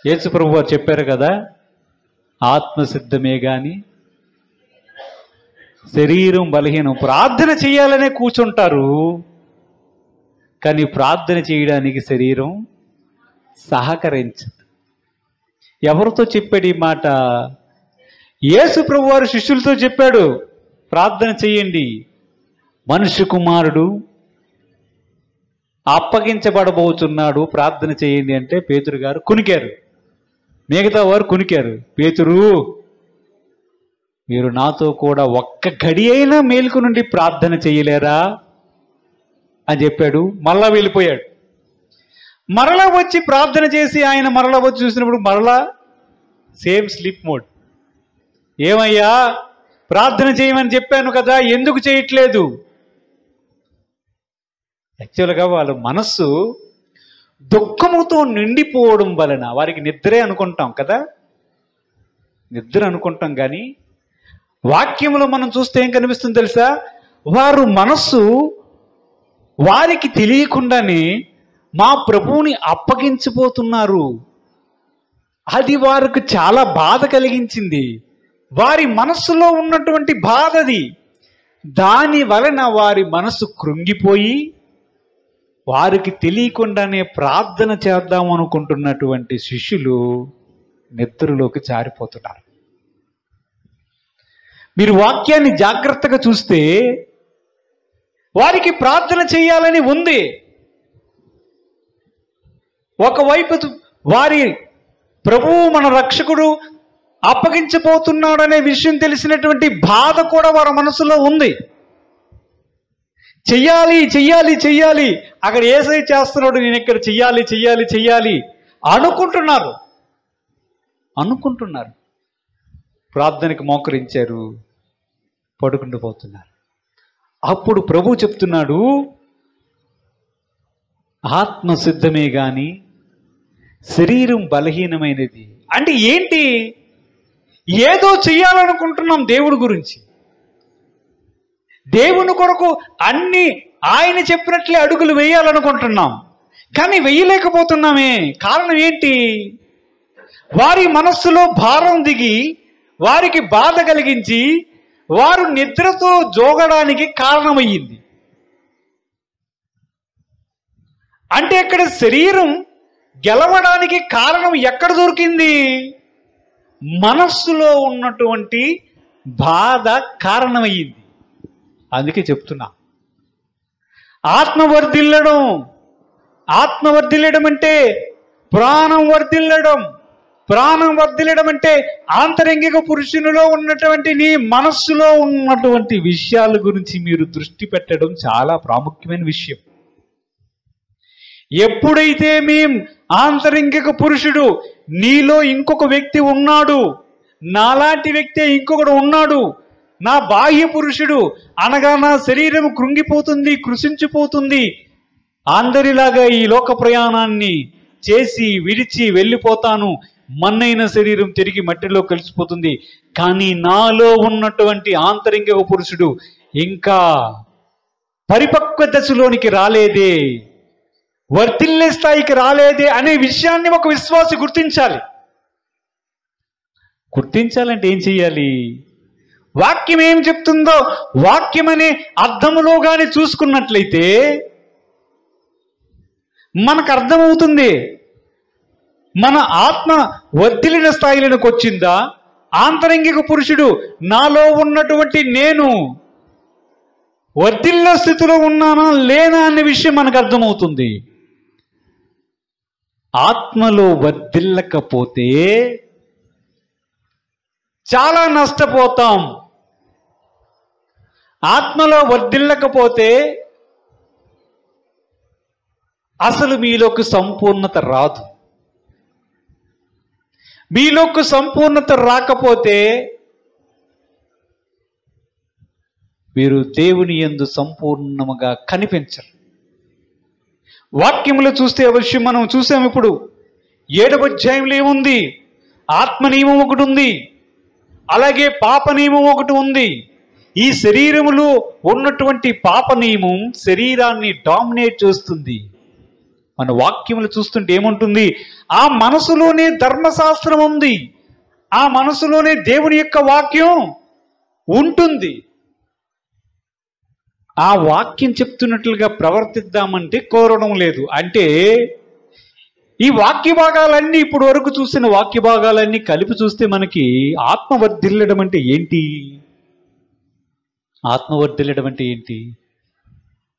యేసు ప్రభు వారు చెప్పారు కదా, ఆత్మసిద్ధమే గాని శరీరం బలహీనం. ప్రార్థన చేయాలనే కూర్చుంటారు, కానీ ప్రార్థన చేయడానికి శరీరం సహకరించదు. ఎవరితో చెప్పాడు ఈ మాట? యేసు ప్రభు వారు శిష్యులతో చెప్పాడు, ప్రార్థన చెయ్యండి, మనుష్య కుమారుడు అప్పగించబడబోతున్నాడు, ప్రార్థన చేయండి అంటే పేతురు గారు కునికారు, మిగతా వారు కునికారు. పేతురు, మీరు నాతో కూడా ఒక్క గడి అయినా మేలుకు నుండి ప్రార్థన చేయలేరా అని చెప్పాడు. మరలా వెళ్ళిపోయాడు. మరలా వచ్చి ప్రార్థన చేసి ఆయన మరలా వచ్చి చూసినప్పుడు మరలా సేమ్ స్లీప్ మోడ్. ఏమయ్యా, ప్రార్థన చేయమని చెప్పాను కదా, ఎందుకు చేయట్లేదు? యాక్చువల్గా వాళ్ళ మనస్సు దుఃఖముతో నిండిపోవడం వలన వారికి నిద్రే అనుకుంటాం కదా, నిద్ర అనుకుంటాం. కానీ వాక్యంలో మనం చూస్తే ఏం కనిపిస్తుంది తెలుసా? వారు మనస్సు వారికి తెలియకుండానే మా ప్రభువుని అప్పగించిపోతున్నారు. అది వారికి చాలా బాధ కలిగించింది. వారి మనస్సులో ఉన్నటువంటి బాధది. దాని వలన వారి మనస్సు కృంగిపోయి వారికి తెలియకుండానే ప్రార్థన చేద్దాం అనుకుంటున్నటువంటి శిష్యులు నిద్రలోకి జారిపోతున్నారు. మీరు వాక్యాన్ని జాగ్రత్తగా చూస్తే వారికి ప్రార్థన చేయాలని ఉంది. ఒకవైపు వారి ప్రభువు మన రక్షకుడు అప్పగించబోతున్నాడనే విషయం తెలిసినటువంటి బాధ కూడా వారి మనసులో ఉంది. చెయ్యాలి చెయ్యాలి చెయ్యాలి, అక్కడ యేసయ్య చేస్తున్నాడు, నేను ఇక్కడ చెయ్యాలి చెయ్యాలి చెయ్యాలి అనుకుంటున్నారు. ప్రార్థనకి మోకరించారు, పడుకుంటూ పోతున్నారు. అప్పుడు ప్రభు చెప్తున్నాడు, ఆత్మ సిద్ధమే గాని శరీరం బలహీనమైనది. అంటే ఏంటి? ఏదో చెయ్యాలనుకుంటున్నాం దేవుడి గురించి, దేవుని కొరకు అన్ని ఆయన చెప్పినట్లే అడుగులు వేయాలనుకుంటున్నాం, కానీ వేయలేకపోతున్నామే. కారణం ఏంటి? వారి మనస్సులో భారం దిగి వారికి బాధ కలిగించి వారు నిద్రతో జోగడానికి కారణమయ్యింది. అంటే ఇక్కడ శరీరం గెలవడానికి కారణం ఎక్కడ దొరికింది? మనస్సులో ఉన్నటువంటి బాధ కారణమయ్యింది. అందుకే చెప్తున్నా, ఆత్మ వర్ధిల్లడం అంటే ప్రాణం వర్ధిల్లడం అంటే ఆంతరంగిక పురుషునిలో ఉన్నటువంటి నీ మనస్సులో ఉన్నటువంటి విషయాల గురించి మీరు దృష్టి పెట్టడం చాలా ప్రాముఖ్యమైన విషయం. ఎప్పుడైతే ఆంతరంగిక పురుషుడు, నీలో ఇంకొక వ్యక్తి ఉన్నాడు, నాలాంటి వ్యక్తి ఇంకొకడు ఉన్నాడు, నా బాహ్య పురుషుడు అనగా నా శరీరం కృంగిపోతుంది, కృషించిపోతుంది, అందరిలాగా ఈ లోక ప్రయాణాన్ని చేసి విడిచి వెళ్ళిపోతాను, మన్నైన శరీరం తిరిగి మట్టిలో కలిసిపోతుంది, కానీ నాలో ఉన్నటువంటి ఆంతరంగిక పురుషుడు ఇంకా పరిపక్వ దశలోనికి రాలేదే, వర్తిల్లే స్థాయికి రాలేదే అనే విషయాన్ని ఒక విశ్వాసి గుర్తించాలంటే ఏం చెయ్యాలి? వాక్యం ఏం చెప్తుందో వాక్యం అనే అర్థములో కానీ చూసుకున్నట్లయితే మనకు అర్థమవుతుంది. మన ఆత్మ వర్ధిల్లిన స్థాయిలోకి వచ్చిందా, ఆంతరంగిక పురుషుడు నాలో ఉన్నటువంటి నేను వర్ధిల్ల స్థితిలో ఉన్నానా లేనా అనే విషయం మనకు అర్థమవుతుంది. ఆత్మలో వర్ధిల్లకపోతే చాలా నష్టపోతాం. ఆత్మలో వర్ధిల్లకపోతే అసలు మీలోకి సంపూర్ణత రాదు. మీలోకి సంపూర్ణత రాకపోతే మీరు దేవుని యందు సంపూర్ణముగా కనిపించరు. వాక్యములు చూస్తే అవశ్యం మనం చూసాం. ఇప్పుడు 7వ అధ్యాయంలో ఏముంది? ఆత్మ నియమం ఒకటి ఉంది, అలాగే పాప నియమం ఒకటి ఉంది. ఈ శరీరములో ఉన్నటువంటి పాప నియమం శరీరాన్ని డామినేట్ చేస్తుంది. మన వాక్యములు చూస్తుంటే ఏముంటుంది? ఆ మనసులోనే ధర్మశాస్త్రం ఉంది, ఆ మనసులోనే దేవుని యొక్క వాక్యం ఉంటుంది. ఆ వాక్యం చెప్తున్నట్లుగా ప్రవర్తిద్దామంటే కోరడం లేదు. అంటే ఈ వాక్య భాగాలన్నీ, ఇప్పుడు వరకు చూసిన వాక్య భాగాలన్నీ కలిపి చూస్తే మనకి ఆత్మవర్ధిల్లడం అంటే ఏంటి?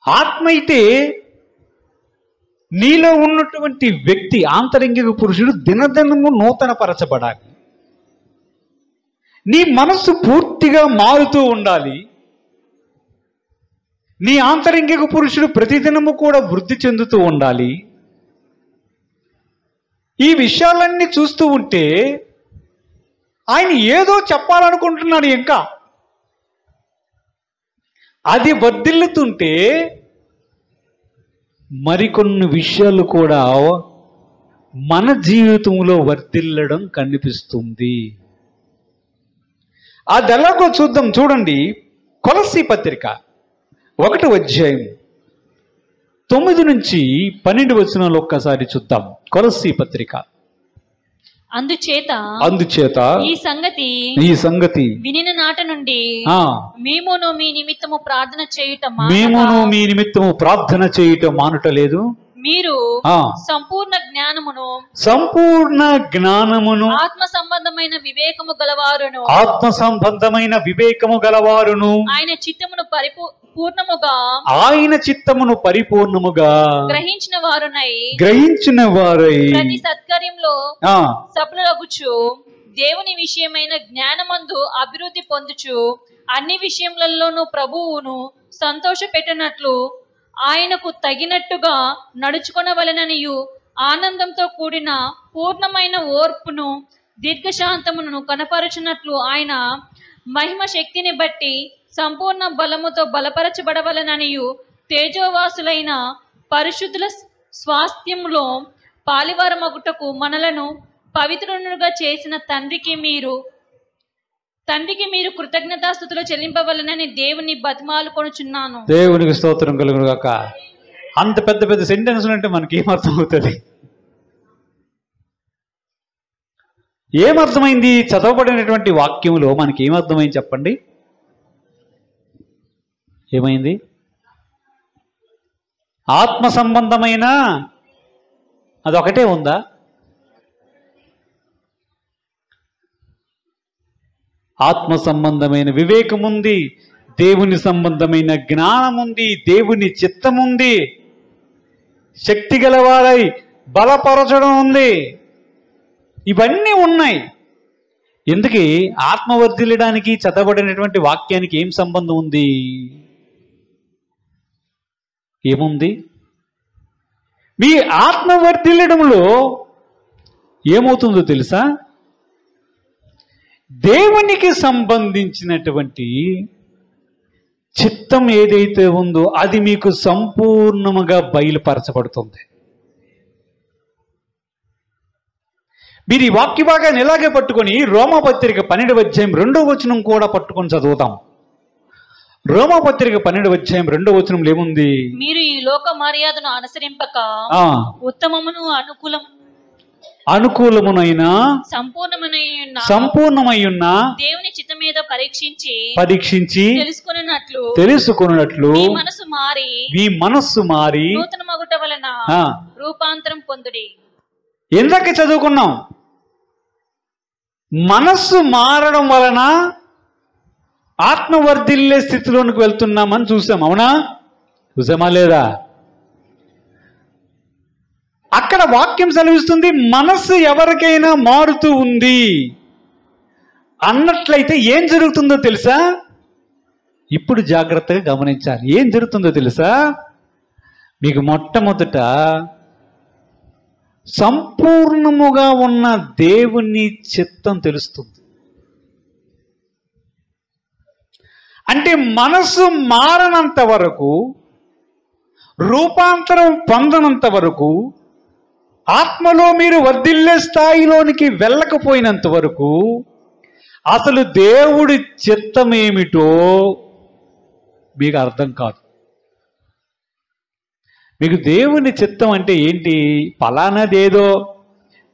ఆత్మ అయితే నీలో ఉన్నటువంటి వ్యక్తి ఆంతరంగిక పురుషుడు దినదినము నూతన పరచబడాలి. నీ మనస్సు పూర్తిగా మారుతూ ఉండాలి. నీ ఆంతరంగిక పురుషుడు ప్రతిదినము కూడా వృద్ధి చెందుతూ ఉండాలి. ఈ విషయాలన్నీ చూస్తూ ఉంటే ఆయన ఏదో చెప్పాలనుకుంటున్నాడు. ఇంకా అది వర్ధిల్లుతుంటే మరికొన్ని విషయాలు కూడా మన జీవితంలో వర్ధిల్లడం కనిపిస్తుంది. అది ఎలాగో చూద్దాం. చూడండి, కొలస్సీ పత్రిక 1వ అధ్యాయం 9 నుంచి 12 వచనాలు ఒక్కసారి చూద్దాం. కొలస్సీ పత్రిక. అందుచేత ఈ సంగతి వినిన నాట నుండి మేమును మీ నిమిత్తము ప్రార్థన చేయుట మానుటలేదు. మీరు ఆ, సంపూర్ణ జ్ఞానమును సంపూర్ణ జ్ఞానమును ఆత్మ సంబంధమైన వివేకము గలవారును ఆత్మ సంబంధమైన వివేకము గలవారును ఆయన చిత్తమును పూర్ణముగా ఆయన చిత్తమును పరిపూర్ణముగా గ్రహించిన వారునై గ్రహించిన వారై ప్రతి సత్కార్యంలో ఆ, సఫలులగుచు దేవుని విషయమైన జ్ఞానమందు అభివృద్ధి పొందుచు అన్ని విషయములలోనూ ప్రభువును సంతోష పెట్టినట్లు ఆయనకు తగినట్టుగా నడుచుకొనవలెననియు ఆనందంతో కూడిన పూర్ణమైన ఓర్పును దీర్ఘశాంతమును కనపరచునట్లు ఆయన మహిమ శక్తిని బట్టి సంపూర్ణ బలముతో బలపరచబడవలననియు తేజోవాసులైన పరిశుద్ధుల స్వాస్థ్యములో పాలివారమగుటకు మనలను పవిత్రునుగా చేసిన తండ్రికి మీరు కృతజ్ఞతాస్తుతులు చెల్లింపవలనని దేవుని బతిమాలు కొనుచున్నాను. దేవునికి స్తోత్రం కలుగును గాక. అంత పెద్ద పెద్ద సెంటెన్స్ అంటే మనకి ఏమర్థం అవుతుంది? ఏమర్థమైంది? చదవబడినటువంటి వాక్యములో మనకి ఏమర్థమైంది చెప్పండి? ఏమైంది? ఆత్మ సంబంధమైన అదొకటే ఉందా? ఆత్మ సంబంధమైన వివేకం ఉంది, దేవుని సంబంధమైన జ్ఞానం ఉంది, దేవుని చిత్తం ఉంది, శక్తి గలవారై బలపరచడం ఉంది, ఇవన్నీ ఉన్నాయి. ఎందుకు ఆత్మవర్ధిల్లడానికి చదవబడినటువంటి వాక్యానికి ఏం సంబంధం ఉంది? ఏముంది? మీ ఆత్మవర్ధిల్లడంలో ఏమవుతుందో తెలుసా? దేవునికి సంబంధించినటువంటి చిత్తం ఏదైతే ఉందో అది మీకు సంపూర్ణముగా బయలుపరచబడుతుంది. మీరు ఈ వాక్య భాగాన్ని ఇలాగే పట్టుకొని రోమాపత్రిక 12వ అధ్యాయం 2వ వచనం కూడా పట్టుకొని చదువుతాం. రోమాపత్రిక 12వ అధ్యాయం 2వ వచనంలో ఏముంది? మీరు ఈ లోక మర్యాదను అనుసరింపక ఉత్తమమును అనుకూలమునైన సంపూర్ణమయ్యున్న దేవుని చిత్తం మీద పరీక్షించి తెలుసుకొనున్నట్లు మీ మనస్సు మారి నూతన మగుట వలన రూపాంతరం పొందుడి. ఎందాక చదువుకున్నాం, మనస్సు మారడం వలన ఆత్మవర్ధిల్లే స్థితిలోనికి వెళ్తున్నామని చూసాం. అవునా? చూసామా లేదా? అక్కడ వాక్యం సెలవిస్తుంది, మనస్సు ఎవరికైనా మారుతూ ఉంది అన్నట్లయితే ఏం జరుగుతుందో తెలుసా? ఇప్పుడు జాగ్రత్తగా గమనించాలి. ఏం జరుగుతుందో తెలుసా? మీకు మొట్టమొదట సంపూర్ణముగా ఉన్న దేవుని చిత్తం తెలుస్తుంది. అంటే మనసు మారనంత వరకు, రూపాంతరం పొందనంత వరకు, ఆత్మలో మీరు వర్ధిల్లే స్థాయిలోనికి వెళ్ళకపోయినంత వరకు అసలు దేవుడి చిత్తం ఏమిటో మీకు అర్థం కాదు. మీకు దేవుని చిత్తం అంటే ఏంటి? ఫలానాదేదో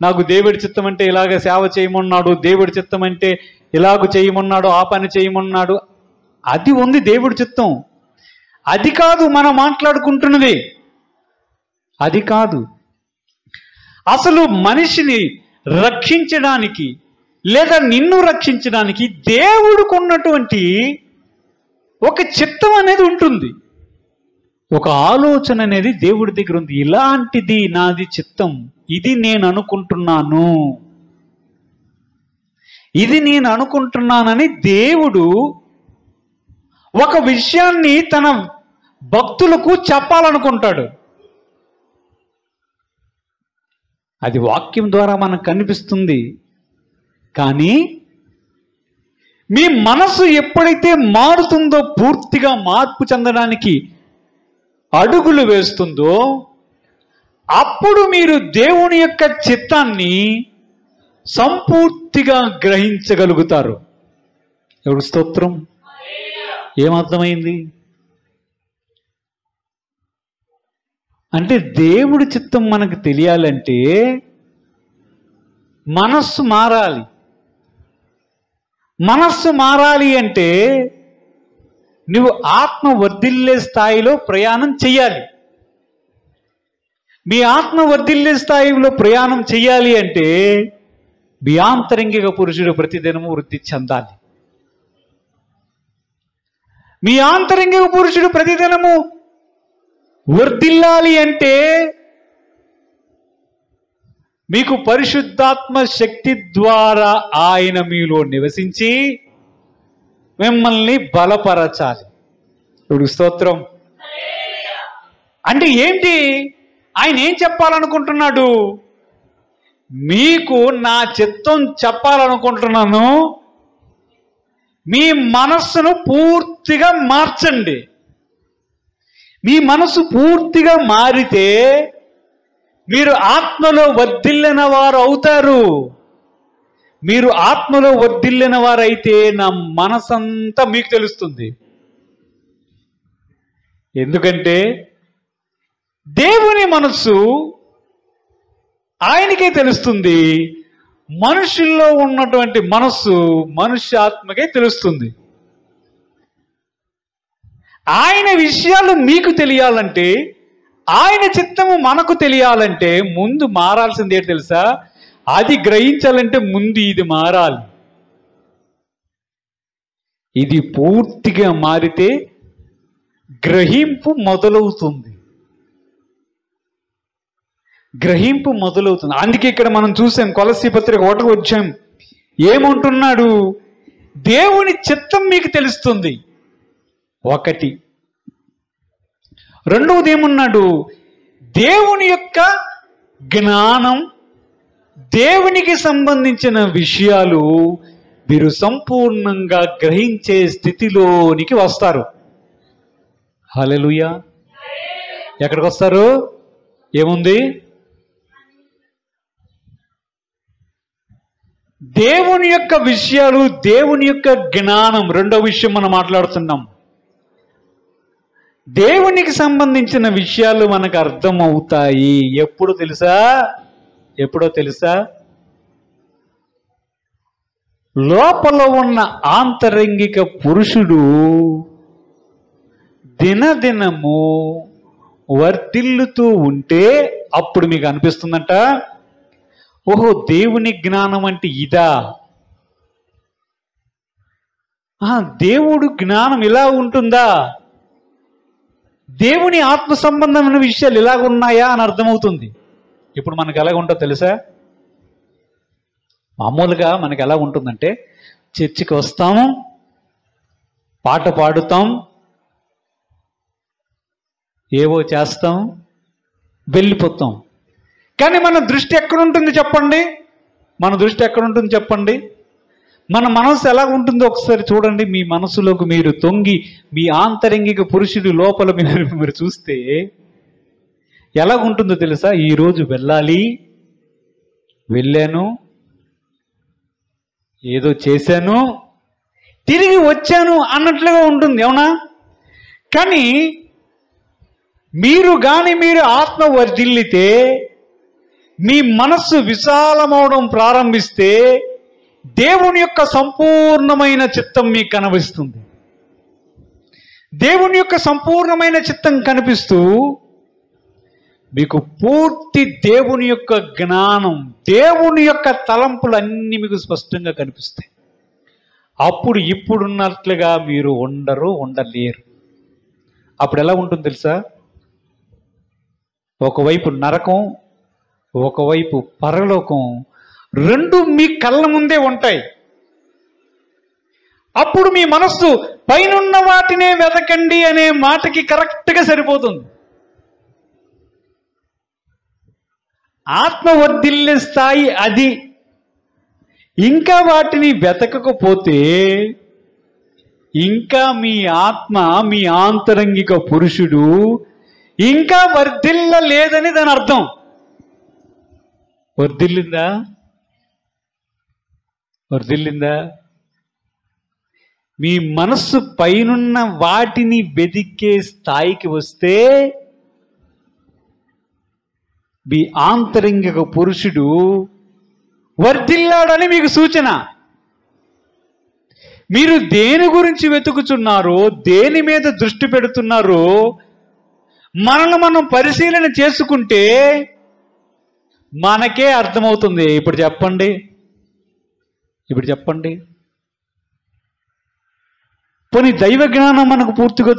నాకు దేవుడి చిత్తం అంటే ఇలాగ సేవ చేయమన్నాడు, దేవుడి చిత్తం అంటే ఇలాగ చేయమన్నాడు, ఆ పని చేయమన్నాడు, అది ఉంది దేవుడి చిత్తం. అది కాదు మనం మాట్లాడుకుంటున్నది, అది కాదు. అసలు మనిషిని రక్షించడానికి లేదా నిన్ను రక్షించడానికి దేవుడికి ఉన్నటువంటి ఒక చిత్తం అనేది ఉంటుంది, ఒక ఆలోచన అనేది దేవుడి దగ్గర ఉంది. ఇలాంటిది నాది చిత్తం, ఇది నేను అనుకుంటున్నాను, ఇది నేను అనుకుంటున్నానని దేవుడు ఒక విషయాన్ని తన భక్తులకు చెప్పాలనుకుంటాడు. అది వాక్యం ద్వారా మనకు కనిపిస్తుంది. కానీ మీ మనసు ఎప్పుడైతే మారుతుందో, పూర్తిగా మార్పు చెందడానికి అడుగులు వేస్తుందో, అప్పుడు మీరు దేవుని యొక్క చిత్తాన్ని సంపూర్తిగా గ్రహించగలుగుతారు. ఎవరు స్తోత్రం? ఏమర్థమైంది? అంటే దేవుడి చిత్తం మనకు తెలియాలంటే మనస్సు మారాలి. మనస్సు మారాలి అంటే నువ్వు ఆత్మ వర్ధిల్లే స్థాయిలో ప్రయాణం చెయ్యాలి. మీ ఆత్మ వర్ధిల్లే స్థాయిలో ప్రయాణం చేయాలి అంటే మీ ఆంతరంగిక పురుషుడు ప్రతిదినము వృద్ధి చెందాలి. మీ ఆంతరంగిక పురుషుడు ప్రతిదినము వర్ధిల్లాలి అంటే మీకు పరిశుద్ధాత్మ శక్తి ద్వారా ఆయన మీలో నివసించి మిమ్మల్ని బలపరచాలి. ఇప్పుడు స్తోత్రం. అంటే ఏంటి? ఆయన ఏం చెప్పాలనుకుంటున్నాడు? మీకు నా చిత్తం చెప్పాలనుకుంటున్నాను. మీ మనస్సును పూర్తిగా మార్చండి. మీ మనస్సు పూర్తిగా మారితే మీరు ఆత్మలో వర్ధిల్లిన వారు అవుతారు. మీరు ఆత్మలో వర్ధిల్లిన వారైతే నా మనసంతా మీకు తెలుస్తుంది. ఎందుకంటే దేవుని మనస్సు ఆయనకే తెలుస్తుంది. మనుషుల్లో ఉన్నటువంటి మనస్సు మనుష్య ఆత్మకే తెలుస్తుంది. ఆయన విషయాలు మీకు తెలియాలంటే, ఆయన చిత్తము మనకు తెలియాలంటే ముందు మారాల్సింది ఏంటి తెలుసా? అది గ్రహించాలంటే ముందు ఇది మారాలి. ఇది పూర్తిగా మారితే గ్రహింపు మొదలవుతుంది. గ్రహింపు మొదలవుతుంది. అందుకే ఇక్కడ మనం చూసాం కొలస్సీ పత్రిక 1వ అధ్యాయం ఏమంటున్నాడు? దేవుని చిత్తం మీకు తెలుస్తుంది. ఒకటి. రెండవది ఏమన్నాడు? దేవుని యొక్క జ్ఞానం, దేవునికి సంబంధించిన విషయాలు మీరు సంపూర్ణంగా గ్రహించే స్థితిలోనికి వస్తారు. హల్లెలూయా. ఎక్కడికి వస్తారు? ఏముంది? దేవుని యొక్క విషయాలు, దేవుని యొక్క జ్ఞానం. రెండో విషయం మనం మాట్లాడుతున్నాం. దేవునికి సంబంధించిన విషయాలు మనకు అర్థమవుతాయి. ఎప్పుడో తెలుసా? లోపల ఉన్న ఆంతరంగిక పురుషుడు దినదినము వర్ధిల్లుతూ ఉంటే అప్పుడు మీకు అనిపిస్తుందంట, ఓహో దేవుని జ్ఞానం అంటే ఇదా, దేవుడు జ్ఞానం ఇలా ఉంటుందా, దేవుని ఆత్మ సంబంధమైన విషయాలు ఇలాగ ఉన్నాయా అని అర్థమవుతుంది. ఇప్పుడు మనకు ఎలాగ ఉంటుందో తెలుసా? మామూలుగా మనకు ఎలా ఉంటుందంటే, చర్చికి వస్తాము, పాట పాడుతాం, ఏవో చేస్తాం, వెళ్ళిపోతాం. కానీ మన దృష్టి ఎక్కడుంటుంది చెప్పండి? మన మనసు ఎలా ఉంటుందో ఒకసారి చూడండి. మీ మనసులోకి మీరు తొంగి మీ ఆంతరంగిక పురుషుడి లోపల మీరు చూస్తే ఎలా ఉంటుందో తెలుసా? ఈరోజు వెళ్ళాను, ఏదో చేశాను, తిరిగి వచ్చాను అన్నట్లుగా ఉంటుంది. అవునా? కానీ మీరు ఆత్మ వర్ధిల్లితే, మీ మనస్సు విశాలమవడం ప్రారంభిస్తే దేవుని యొక్క సంపూర్ణమైన చిత్తం మీకు కనిపిస్తుంది. దేవుని యొక్క సంపూర్ణమైన చిత్తం కనిపిస్తూ మీకు పూర్తి దేవుని యొక్క జ్ఞానం, దేవుని యొక్క తలంపులు అన్నీ మీకు స్పష్టంగా కనిపిస్తాయి. అప్పుడు ఇప్పుడున్నట్లుగా మీరు ఉండలేరు. అప్పుడు ఎలా ఉంటుంది తెలుసా? ఒకవైపు నరకం, ఒకవైపు పరలోకం, రెండు మీ కళ్ళ ముందే ఉంటాయి. అప్పుడు మీ మనస్సు పైనున్న వాటినే వెతకండి అనే మాటకి కరెక్ట్గా సరిపోతుంది. ఆత్మ వర్ధిల్లే స్థాయి అది. ఇంకా వాటిని వెతకకపోతే ఇంకా మీ ఆత్మ, మీ ఆంతరంగిక పురుషుడు ఇంకా వర్ధిల్లలేదని దాని అర్థం. వర్ధిల్లిందా? మీ మనస్సు పైనున్న వాటిని వెతికే స్థాయికి వస్తే మీ ఆంతరంగిక పురుషుడు వర్ధిల్లాడని మీకు సూచన. మీరు దేని గురించి వెతుకుతున్నారో, దేని మీద దృష్టి పెడుతున్నారో, మనల్ని మనం పరిశీలన చేసుకుంటే మనకే అర్థమవుతుంది. ఇప్పుడు చెప్పండి, పోనీ దైవ జ్ఞానం మనకు పూర్తిగా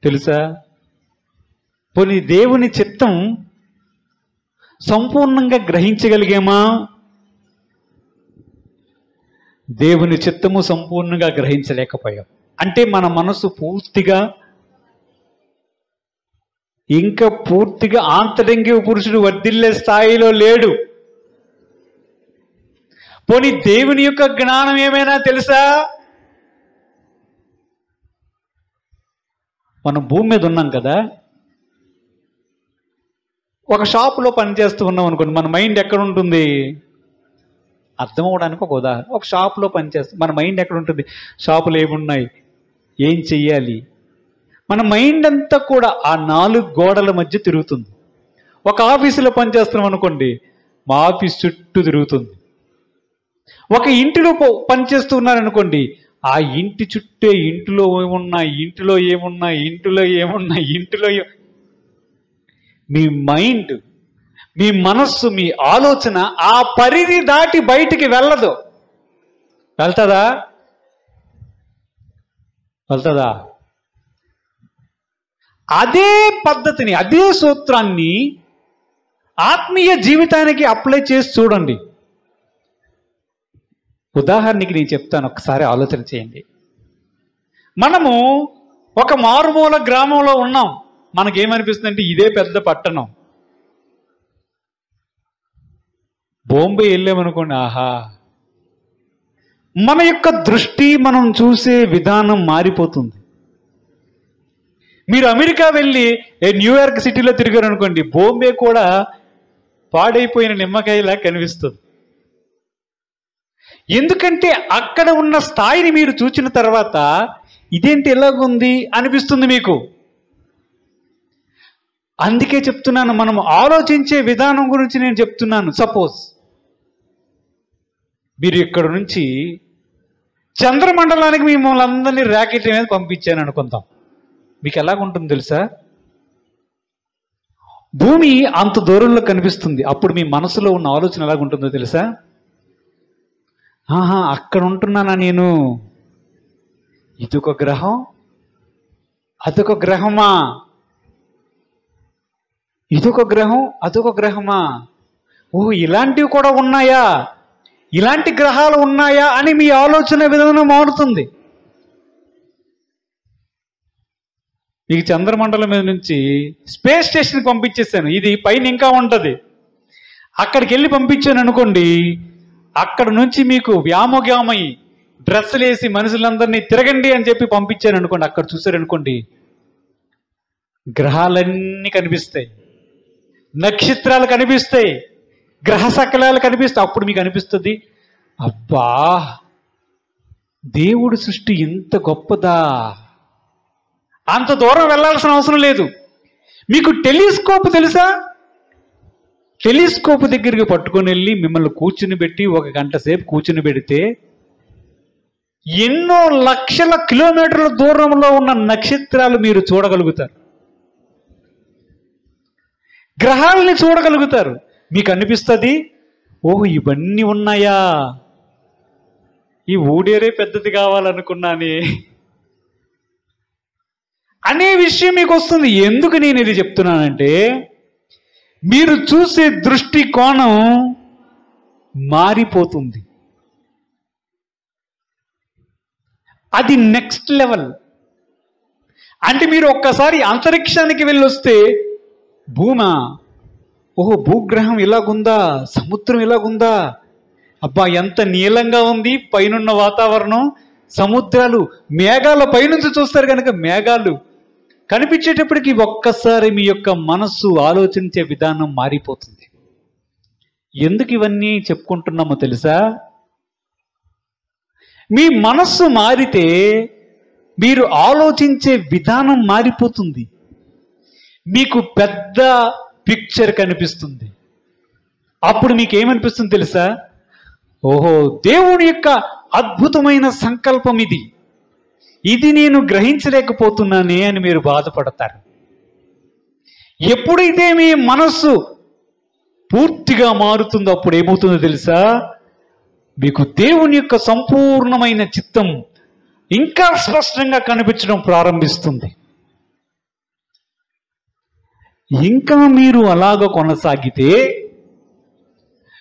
తెలుసా? పోనీ దేవుని చిత్తం సంపూర్ణంగా గ్రహించగలిగామా? దేవుని చిత్తము సంపూర్ణంగా గ్రహించలేకపోయాం. అంటే మన మనసు ఇంకా పూర్తిగా ఆంతరంగిక పురుషుడు వర్ధిల్లే స్థాయిలో లేడు. పోనీ దేవుని యొక్క జ్ఞానం ఏమైనా తెలుసా? మనం భూమి మీద ఉన్నాం కదా, ఒక షాపులో పనిచేస్తూ ఉన్నాం అనుకోండి, మన మైండ్ ఎక్కడ ఉంటుంది? అర్థం అవడానికి ఒక ఉదాహరణ, ఒక షాపులో పనిచేస్తాం, మన మైండ్ ఎక్కడ ఉంటుంది? షాపులు ఏమున్నాయి, ఏం చెయ్యాలి, మన మైండ్ అంతా కూడా ఆ 4 గోడల మధ్య తిరుగుతుంది. ఒక ఆఫీసులో పనిచేస్తున్నాం అనుకోండి, మా ఆఫీస్ చుట్టూ తిరుగుతుంది. ఒక ఇంటిలో పనిచేస్తూ ఉన్నారనుకోండి, ఆ ఇంటి చుట్టే ఇంటిలో ఏమున్నాయి. మీ మైండ్, మీ మనస్సు, మీ ఆలోచన ఆ పరిధి దాటి బయటికి వెళ్ళదు. వెళ్తుందా? అదే పద్ధతిని, అదే సూత్రాన్ని ఆత్మీయ జీవితానికి అప్లై చేసి చూడండి. ఉదాహరణకి నేను చెప్తాను, ఒకసారి ఆలోచన చేయండి. మనము ఒక మారుమూల గ్రామంలో ఉన్నాం. మనకేమనిపిస్తుంది అంటే ఇదే పెద్ద పట్టణం. బాంబే వెళ్ళామనుకోండి, ఆహా, మన యొక్క దృష్టి, మనం చూసే విధానం మారిపోతుంది. మీరు అమెరికా వెళ్ళి న్యూయార్క్ సిటీలో తిరిగారు అనుకోండి, బాంబే కూడా పాడైపోయిన నిమ్మకాయలా కనిపిస్తుంది. ఎందుకంటే అక్కడ ఉన్న స్థాయిని మీరు చూసిన తర్వాత ఇదేంటి ఎలాగుంది అనిపిస్తుంది మీకు. అందుకే చెప్తున్నాను, మనం ఆలోచించే విధానం గురించి నేను చెప్తున్నాను. సపోజ్ మీరు ఇక్కడ నుంచి చంద్రమండలానికి మిమ్మల్ని అందరినీ ర్యాకెట్ మీద పంపించాను అనుకుందాం. మీకు ఎలాగుంటుంది తెలుసా? భూమి అంత దూరంలో కనిపిస్తుంది. అప్పుడు మీ మనసులో ఉన్న ఆలోచన ఎలాగుంటుందో తెలుసా? ఆహా, అక్కడ ఉంటున్నానా నేను? ఇదొక గ్రహం, అదొక గ్రహమా? ఇదొక గ్రహం, అదొక గ్రహమా? ఓహో, ఇలాంటివి కూడా ఉన్నాయా, ఇలాంటి గ్రహాలు ఉన్నాయా అని మీ ఆలోచన విధానం మారుతుంది. మీకు చంద్రమండలం మీద నుంచి స్పేస్ స్టేషన్కి పంపించేసాను, ఇది పైన ఇంకా ఉంటుంది. అక్కడికి వెళ్ళి పంపించాను అనుకోండి, అక్కడ నుంచి మీకు వ్యామోగ్యామై డ్రెస్సులు వేసి మనుషులందరినీ తిరగండి అని చెప్పి పంపించాను అనుకోండి. అక్కడ చూసారనుకోండి, గ్రహాలన్నీ కనిపిస్తాయి, నక్షత్రాలు కనిపిస్తాయి, గ్రహ సకలాలు కనిపిస్తాయి. అప్పుడు మీకు అనిపిస్తుంది, అబ్బా, దేవుడి సృష్టి ఇంత గొప్పదా. అంత దూరం వెళ్ళాల్సిన అవసరం లేదు. మీకు టెలిస్కోప్ తెలుసా? టెలిస్కోప్ దగ్గరికి పట్టుకొని వెళ్ళి మిమ్మల్ని కూర్చుని పెట్టి 1 గంట సేపు కూర్చుని పెడితే ఎన్నో లక్షల కిలోమీటర్ల దూరంలో ఉన్న నక్షత్రాలు మీరు చూడగలుగుతారు, గ్రహాలని చూడగలుగుతారు. మీకు అనిపిస్తుంది, ఓహో, ఇవన్నీ ఉన్నాయా, ఈ ఊడేరే పెద్దది కావాలనుకున్నానే అనే విషయం మీకు వస్తుంది. ఎందుకు నేను ఇది చెప్తున్నానంటే, మీరు చూసే దృష్టి కోణం మారిపోతుంది. అది నెక్స్ట్ లెవెల్. అంటే మీరు ఒక్కసారి అంతరిక్షానికి వెళ్ళొస్తే, భూమా, ఓహో, భూగ్రహం ఇలాగుందా, సముద్రం ఇలాగుందా, అబ్బా ఎంత నీలంగా ఉంది పైనున్న వాతావరణం, సముద్రాలు, మేఘాల పైనుంచి చూస్తారు కనుక మేఘాలు కనిపించేటప్పటికి ఒక్కసారి మీ యొక్క మనస్సు ఆలోచించే విధానం మారిపోతుంది. ఎందుకు ఇవన్నీ చెప్పుకుంటున్నామో తెలుసా? మీ మనస్సు మారితే మీరు ఆలోచించే విధానం మారిపోతుంది. మీకు పెద్ద పిక్చర్ కనిపిస్తుంది. అప్పుడు మీకు ఏమనిపిస్తుంది తెలుసా? ఓహో, దేవుని యొక్క అద్భుతమైన సంకల్పం ఇది. ఇది నేను గ్రహించలేకపోతున్నానే అని మీరు బాధపడతారు. ఎప్పుడైతే మీ మనస్సు పూర్తిగా మారుతుందో అప్పుడు ఏమవుతుందో తెలుసా? మీకు దేవుని యొక్క సంపూర్ణమైన చిత్తం ఇంకా స్పష్టంగా కనిపించడం ప్రారంభిస్తుంది. ఇంకా మీరు అలాగ కొనసాగితే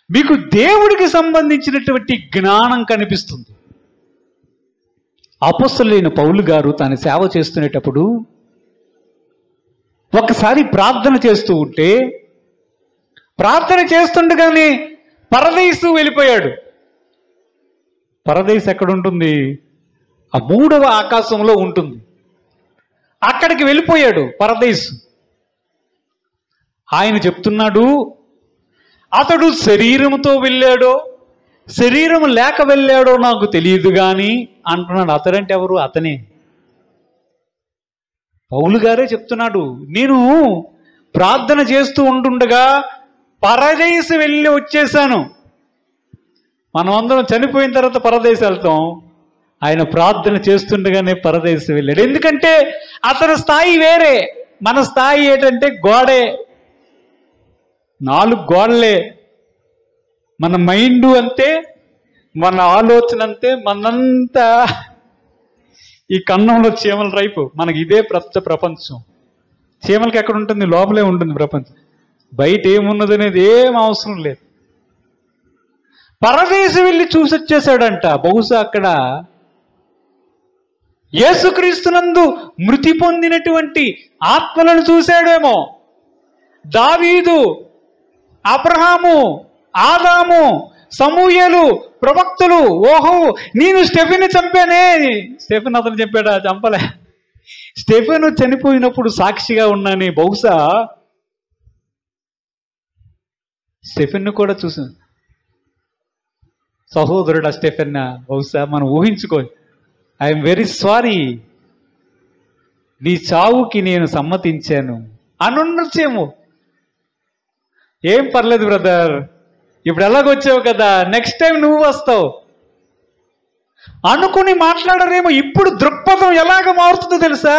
మీకు దేవుడికి సంబంధించినటువంటి జ్ఞానం కనిపిస్తుంది. అపొస్తలుడైన పౌలు గారు తన సేవ చేస్తునేటప్పుడు ఒకసారి ప్రార్థన చేస్తూ ఉంటే, ప్రార్థన చేస్తుండగానే పరదేశు వెళ్ళిపోయాడు. పరదేశం ఎక్కడ ఉంటుంది? ఆ 3వ ఆకాశంలో ఉంటుంది. అక్కడికి వెళ్ళిపోయాడు పరదేశు. ఆయన చెప్తున్నాడు, అతడు శరీరంతో వెళ్ళాడో శరీరం లేక వెళ్ళాడో నాకు తెలియదు కానీ అంటున్నాడు. అతడంటే ఎవరు? అతనే, పౌలు గారే చెప్తున్నాడు. నేను ప్రార్థన చేస్తూ ఉంటుండగా పరదేశం వెళ్ళి వచ్చేసాను. మనం అందరం చనిపోయిన తర్వాత పరదేశం వెళ్తాం. ఆయన ప్రార్థన చేస్తుండగానే పరదేశం వెళ్ళాడు. ఎందుకంటే అతని స్థాయి వేరే. మన స్థాయి ఏంటంటే గోడే, 4 గోడలే. మన మైండ్ అంతే, మన ఆలోచన అంతే, మనంతా ఈ కన్నంలో చీమల రైపు. మనకి ఇదే ప్రపంచం. చీమలకి ఎక్కడ ఉంటుంది? లోపలే ఉంటుంది ప్రపంచం. బయట ఏమున్నది అనేది ఏం అవసరం లేదు. పరదేశం వెళ్ళి చూసి వచ్చేసాడంట. బహుశా అక్కడ యేసుక్రీస్తునందు మృతి పొందినటువంటి ఆత్మలను చూశాడేమో. దావీదు, అబ్రహాము, ఆదాము, సమూయేలు, ప్రవక్తలు. ఓహో, నేను స్టెఫెన్ చంపానే. స్టెఫెన్ అతను చెప్పాడా? చంపలే. స్టెఫెన్ చనిపోయినప్పుడు సాక్షిగా ఉన్నానే. బహుశా స్టెఫెన్ కూడా చూసాను. సహోదరుడు ఆ స్టెఫెన్ బహుశా మనం ఊహించుకో. ఐఎమ్ వెరీ సారీ, నీ చావుకి నేను సమ్మతించాను అనుండొచ్చేమో. ఏం పర్లేదు బ్రదర్, ఇప్పుడు ఎలాగొచ్చావు కదా, నెక్స్ట్ టైం నువ్వు వస్తావు అనుకుని మాట్లాడరేమో. ఇప్పుడు దృక్పథం ఎలాగ మారుతుందో తెలుసా?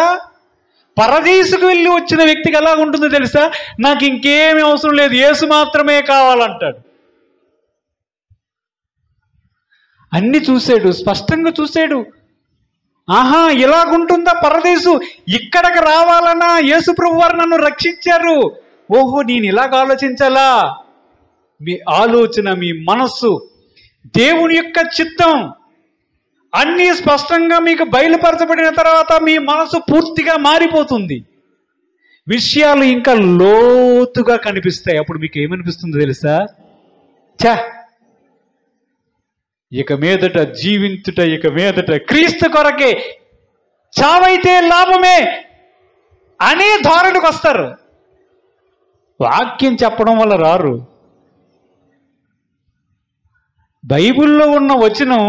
పరదేశుకు వెళ్ళి వచ్చిన వ్యక్తికి ఎలాగ ఉంటుందో తెలుసా? నాకు ఇంకేమీ అవసరం లేదు, యేసు మాత్రమే కావాలంటాడు. అన్ని చూశాడు, స్పష్టంగా చూశాడు. ఆహా, ఇలాగుంటుందా పరదేశు, ఇక్కడికి రావాలన్నా యేసు ప్రభు వారు నన్ను రక్షించారు. ఓహో, నేను ఇలాగ ఆలోచించాలా? మీ ఆలోచన, మీ మనస్సు, దేవుని యొక్క చిత్తం అన్నీ స్పష్టంగా మీకు బయలుపరచబడిన తర్వాత మీ మనసు పూర్తిగా మారిపోతుంది. విషయాలు ఇంకా లోతుగా కనిపిస్తాయి. అప్పుడు మీకు ఏమనిపిస్తుందో తెలుసా? ఛా, ఇక మీదట జీవించుట, ఇక మీదట క్రీస్తు కొరకే, చావైతే లాభమే అనే ధోరణికి వస్తారు. వాక్యం చెప్పడం వల్ల రారు. బైబిల్లో ఉన్న వచనం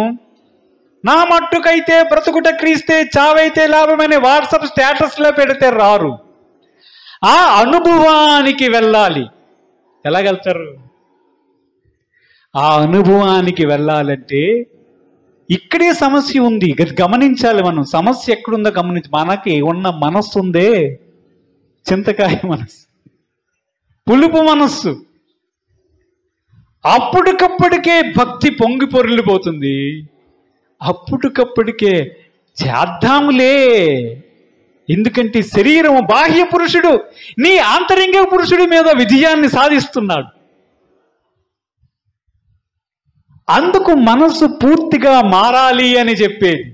నా మట్టుకైతే బ్రతుకుట క్రీస్తే, చావైతే లాభమనే వాట్సాప్ స్టేటస్లో పెడితే రారు. ఆ అనుభవానికి వెళ్ళాలి. ఎలాగెళ్తారు? ఆ అనుభవానికి వెళ్ళాలంటే ఇక్కడే సమస్య ఉంది. గమనించాలి మనం. సమస్య ఎక్కడుందో గమనించి, మనకి ఉన్న మనస్సు ఉందే, చింతకాయ మనస్సు, పులుపు మనస్సు. అప్పటికప్పటికే భక్తి పొంగి పొర్లిపోతుంది. అప్పటికప్పటికే చేద్దాములే. ఎందుకంటే శరీరము, బాహ్య పురుషుడు నీ ఆంతరంగిక పురుషుడి మీద విజయాన్ని సాధిస్తున్నాడు. అందుకు మనసు పూర్తిగా మారాలి అని చెప్పేది.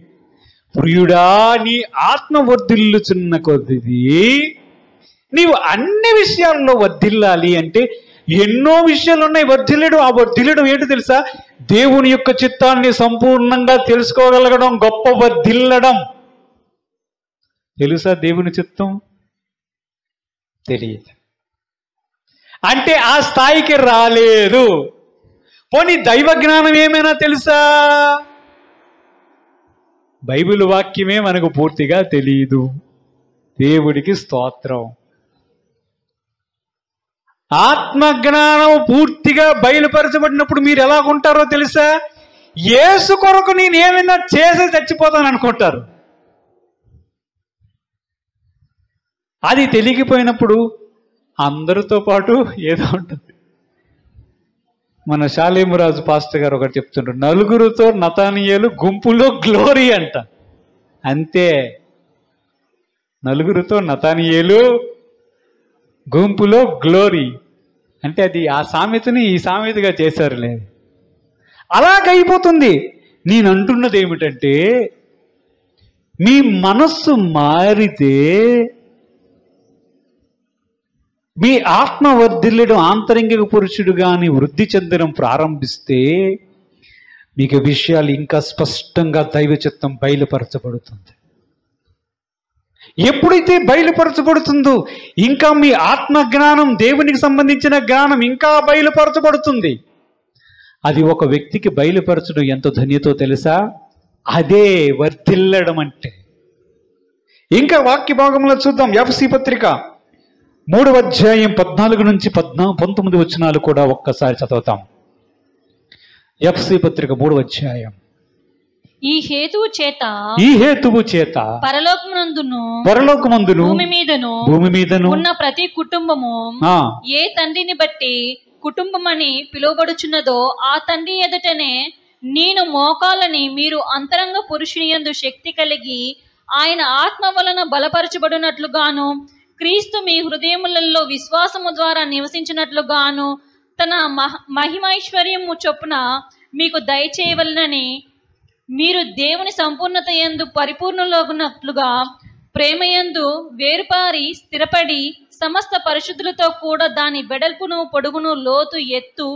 ప్రియుడా, నీ ఆత్మ వర్ధిల్లుచున్న కొద్ది నీవు అన్ని విషయాల్లో వర్ధిల్లాలి. అంటే ఎన్నో విషయాలు ఉన్నాయి వర్ధిల్లడం. ఆ వర్ధిల్లడం ఏంటో తెలుసా? దేవుని యొక్క చిత్తాన్ని సంపూర్ణంగా తెలుసుకోగలగడం గొప్ప వర్ధిల్లడం. తెలుసా దేవుని చిత్తం? తెలియదు. అంటే ఆ స్థాయికి రాలేదు. పోనీ దైవ జ్ఞానం ఏమైనా తెలుసా? బైబిల్ వాక్యమే మనకు పూర్తిగా తెలియదు. దేవుడికి స్తోత్రం. ఆత్మజ్ఞానం పూర్తిగా బయలుపరచబడినప్పుడు మీరు ఎలాగుంటారో తెలుసా? యేసు కొరకు నేను ఏమైనా చేసి చచ్చిపోతాను అనుకుంటారు. అది తెలియకపోయినప్పుడు అందరితో పాటు ఏదో ఉంటుంది. మన శాలేమురాజు పాస్టర్ గారు ఒకటి చెప్తుంటారు, నలుగురితో నతానియేలు గుంపులో గ్లోరీ అంట. అంతే, నలుగురితో నతానియేలు గుంపులో గ్లోరీ అంటే అది ఆ సామెతని ఈ సామెతగా చేశారులే. అలాగైపోతుంది. నేను అంటున్నది ఏమిటంటే, మీ మనస్సు మారితే మీ ఆత్మ వర్ధిల్లడం, ఆంతరంగిక పురుషుడు కానీ వృద్ధి చెందడం ప్రారంభిస్తే మీకు విషయాలు ఇంకా స్పష్టంగా దైవ చిత్తం బయలుపరచబడుతుంది. ఎప్పుడైతే బయలుపరచబడుతుందో ఇంకా మీ ఆత్మ జ్ఞానం, దేవునికి సంబంధించిన జ్ఞానం ఇంకా బయలుపరచబడుతుంది. అది ఒక వ్యక్తికి బయలుపరచడం ఎంత ధన్యతో తెలుసా? అదే వర్ధిల్లడం అంటే. ఇంకా వాక్య భాగంలో చూద్దాం. ఎఫెసీ పత్రిక 3వ అధ్యాయం 14 నుంచి 19 వచనాలు కూడా ఒక్కసారి చదువుతాం. ఎఫెసీ పత్రిక 3వ అధ్యాయం. ఈ హేతువు చేత పరలోకమందును భూమి మీదను ఉన్న ప్రతి కుటుంబము ఏ తండ్రిని బట్టి కుటుంబమని పిలువబడుచున్నదో ఆ తండ్రి ఎదుటనే నేను మోకాలని మీరు అంతరంగ పురుషుని యందు శక్తి కలిగి ఆయన ఆత్మ వలన బలపరచబడినట్లుగాను క్రీస్తు మీ హృదయములలో విశ్వాసము ద్వారా నివసించినట్లుగాను తన మహిమైశ్వర్యము చొప్పున మీకు దయచేయవలనని మీరు దేవుని సంపూర్ణత యందు పరిపూర్ణులగునట్లుగా ప్రేమయందు వేరుపారి స్థిరపడి సమస్త పరిశుద్ధులతో కూడా దాని వెడల్పును పొడుగును లోతు ఎత్తు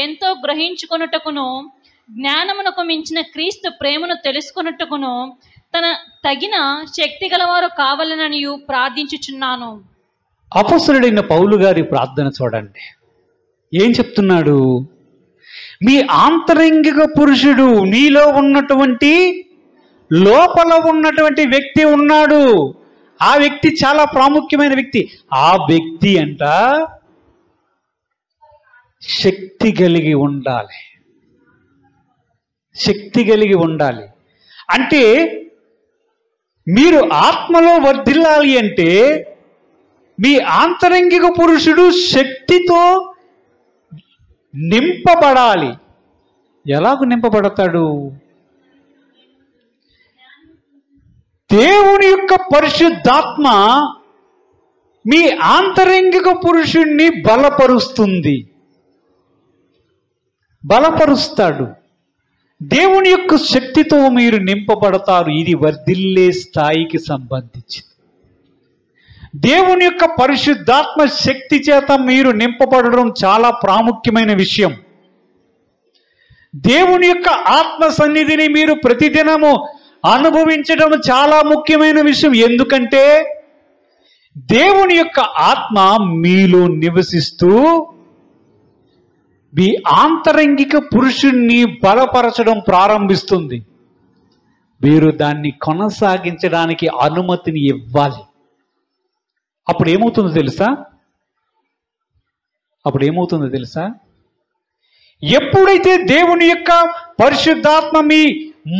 ఎంతో గ్రహించుకొనుటకును జ్ఞానమునకు మించిన క్రీస్తు ప్రేమను తెలుసుకొనుటకును తన తగిన శక్తి గలవారు కావాలనని ప్రార్థించుచున్నాను. అపొస్తలుడైన పౌలు గారి ప్రార్థన చూడండి. ఏం చెప్తున్నాడు? మీ ఆంతరంగిక పురుషుడు, మీలో ఉన్నటువంటి లోపల ఉన్నటువంటి వ్యక్తి ఉన్నాడు. ఆ వ్యక్తి చాలా ప్రాముఖ్యమైన వ్యక్తి. ఆ వ్యక్తి అంట శక్తి కలిగి ఉండాలి. శక్తి కలిగి ఉండాలి అంటే మీరు ఆత్మలో వర్ధిల్లాలి అంటే మీ ఆంతరంగిక పురుషుడు శక్తితో నింపబడాలి. ఎలాగ నింపబడతాడు? దేవుని యొక్క పరిశుద్ధాత్మ మీ ఆంతరంగిక పురుషుణ్ణి బలపరుస్తాడు. దేవుని యొక్క శక్తితో మీరు నింపబడతారు. ఇది వర్ధిల్లే స్థాయికి సంబంధించింది. దేవుని యొక్క పరిశుద్ధాత్మ శక్తి చేత మీరు నింపబడడం చాలా ప్రాముఖ్యమైన విషయం. దేవుని యొక్క ఆత్మ సన్నిధిని మీరు ప్రతిదినము అనుభవించడం చాలా ముఖ్యమైన విషయం. ఎందుకంటే దేవుని యొక్క ఆత్మ మీలో నివసిస్తూ మీ ఆంతరంగిక పురుషుణ్ణి బలపరచడం ప్రారంభిస్తుంది. మీరు దాన్ని కొనసాగించడానికి అనుమతిని ఇవ్వాలి. అప్పుడు ఏమవుతుందో తెలుసా? ఎప్పుడైతే దేవుని యొక్క పరిశుద్ధాత్మ మీ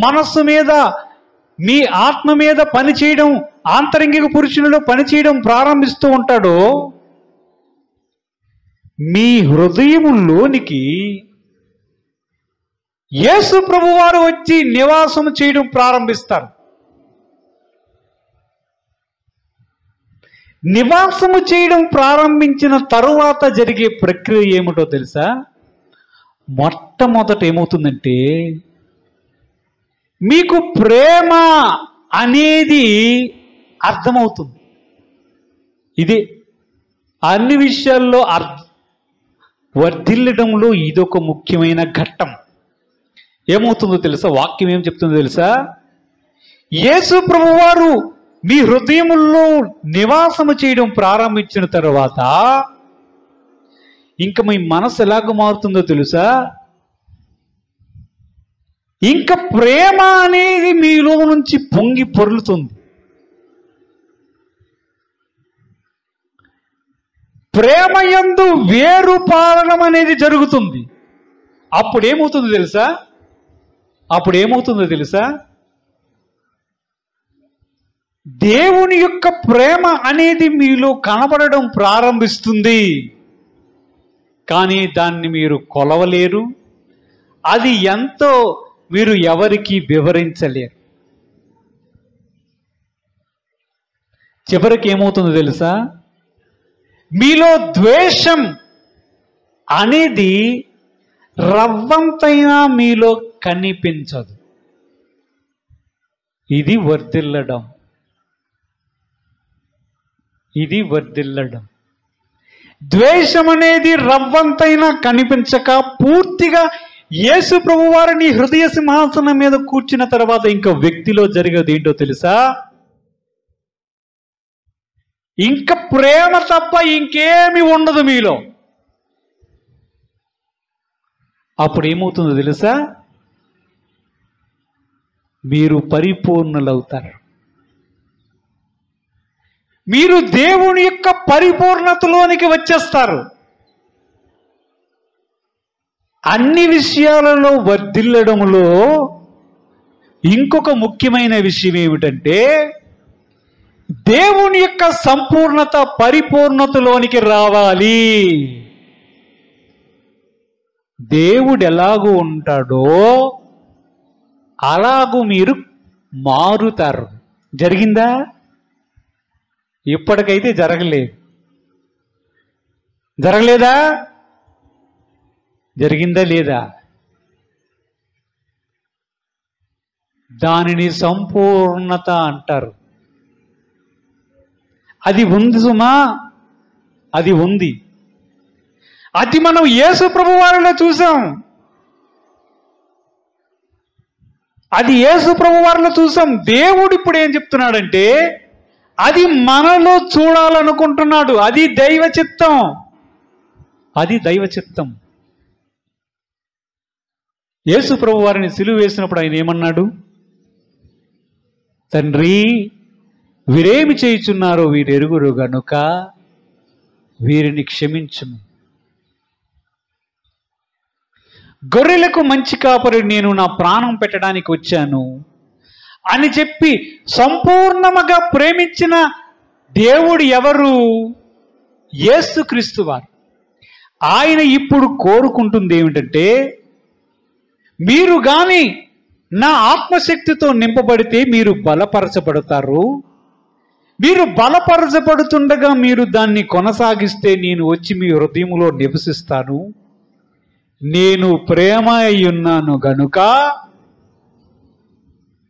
మనస్సు మీద, మీ ఆత్మ మీద పనిచేయడం, ఆంతరంగిక పురుషునిలో పనిచేయడం ప్రారంభిస్తూ ఉంటాడో మీ హృదయములోనికి యేసు ప్రభువారు వచ్చి నివాసం చేయడం ప్రారంభిస్తారు. నివాసము చేయడం ప్రారంభించిన తరువాత జరిగే ప్రక్రియ ఏమిటో తెలుసా? మొట్టమొదట ఏమవుతుందంటే మీకు ప్రేమ అనేది అర్థమవుతుంది. ఇదే అన్ని విషయాల్లో వర్ధిల్లడంలో ఇదొక ముఖ్యమైన ఘట్టం. ఏమవుతుందో తెలుసా? వాక్యం ఏం చెప్తుందో తెలుసా? యేసు ప్రభువారు మీ హృదయముల్లో నివాసము చేయడం ప్రారంభించిన తర్వాత ఇంకా మీ మనసు ఎలాగ మారుతుందో తెలుసా? ఇంకా ప్రేమ అనేది మీలో నుంచి పొంగి పొర్లుతుంది. ప్రేమయందు వేరు పాలనం అనేది జరుగుతుంది. అప్పుడు ఏమవుతుందో తెలుసా? దేవుని యొక్క ప్రేమ అనేది మీలో కనబడడం ప్రారంభిస్తుంది. కానీ దాన్ని మీరు కొలవలేరు. అది ఎంతో మీరు ఎవరికి వివరించలేరు. చివరికి ఏమవుతుందో తెలుసా? మీలో ద్వేషం అనేది రవ్వంతైనా మీలో కనిపించదు. ఇది వర్ధిల్లడం. ఇది వర్ధిల్లడం. ద్వేషం అనేది రవ్వంతైనా కనిపించక పూర్తిగా యేసు ప్రభు వారిని హృదయ సింహాసనం మీద కూర్చున్న తర్వాత ఇంకా వ్యక్తిలో జరిగేది ఏంటో తెలుసా? ఇంకా ప్రేమ తప్ప ఇంకేమీ ఉండదు మీలో. అప్పుడు ఏమవుతుందో తెలుసా? మీరు పరిపూర్ణులవుతారు. మీరు దేవుని యొక్క పరిపూర్ణతలోనికి వచ్చేస్తారు. అన్ని విషయాలలో వర్ధిల్లడంలో ఇంకొక ముఖ్యమైన విషయం ఏమిటంటే, దేవుని యొక్క సంపూర్ణత పరిపూర్ణతలోనికి రావాలి. దేవుడు ఎలాగూ ఉంటాడో అలాగూ మీరు మారుతారు. జరిగిందా? ఇప్పటికైతే జరగలేదు. జరగలేదా? జరిగిందా లేదా? దానిని సంపూర్ణత అంటారు. అది ఉంది సుమా, అది ఉంది. అది మనం యేసు ప్రభు వారిలో చూసాం. అది యేసు ప్రభు వారిలో చూసాం. దేవుడు ఇప్పుడు ఏం చెప్తున్నాడంటే, అది మనలో చూడాలనుకుంటున్నాడు. అది దైవ చిత్తం. అది దైవ చిత్తం. యేసు ప్రభు వారిని సిలువ వేసినప్పుడు ఆయన ఏమన్నాడు? తండ్రి, వీరేమి చేయుచున్నారో వీరెరుగురు గనుక వీరిని క్షమించుము. గొర్రెలకు మంచి కాపరి నేను, నా ప్రాణం పెట్టడానికి వచ్చాను అని చెప్పి సంపూర్ణముగా ప్రేమించిన దేవుడు ఎవరు? యేసుక్రీస్తు వారు. ఆయన ఇప్పుడు కోరుకుంటుంది ఏమిటంటే, మీరు గాని నా ఆత్మశక్తితో నింపబడితే మీరు బలపరచబడతారు. మీరు బలపరచబడుతుండగా మీరు దాన్ని కొనసాగిస్తే నేను వచ్చి మీ హృదయంలో నివసిస్తాను. నేను ప్రేమ అయ్యున్నాను గనుక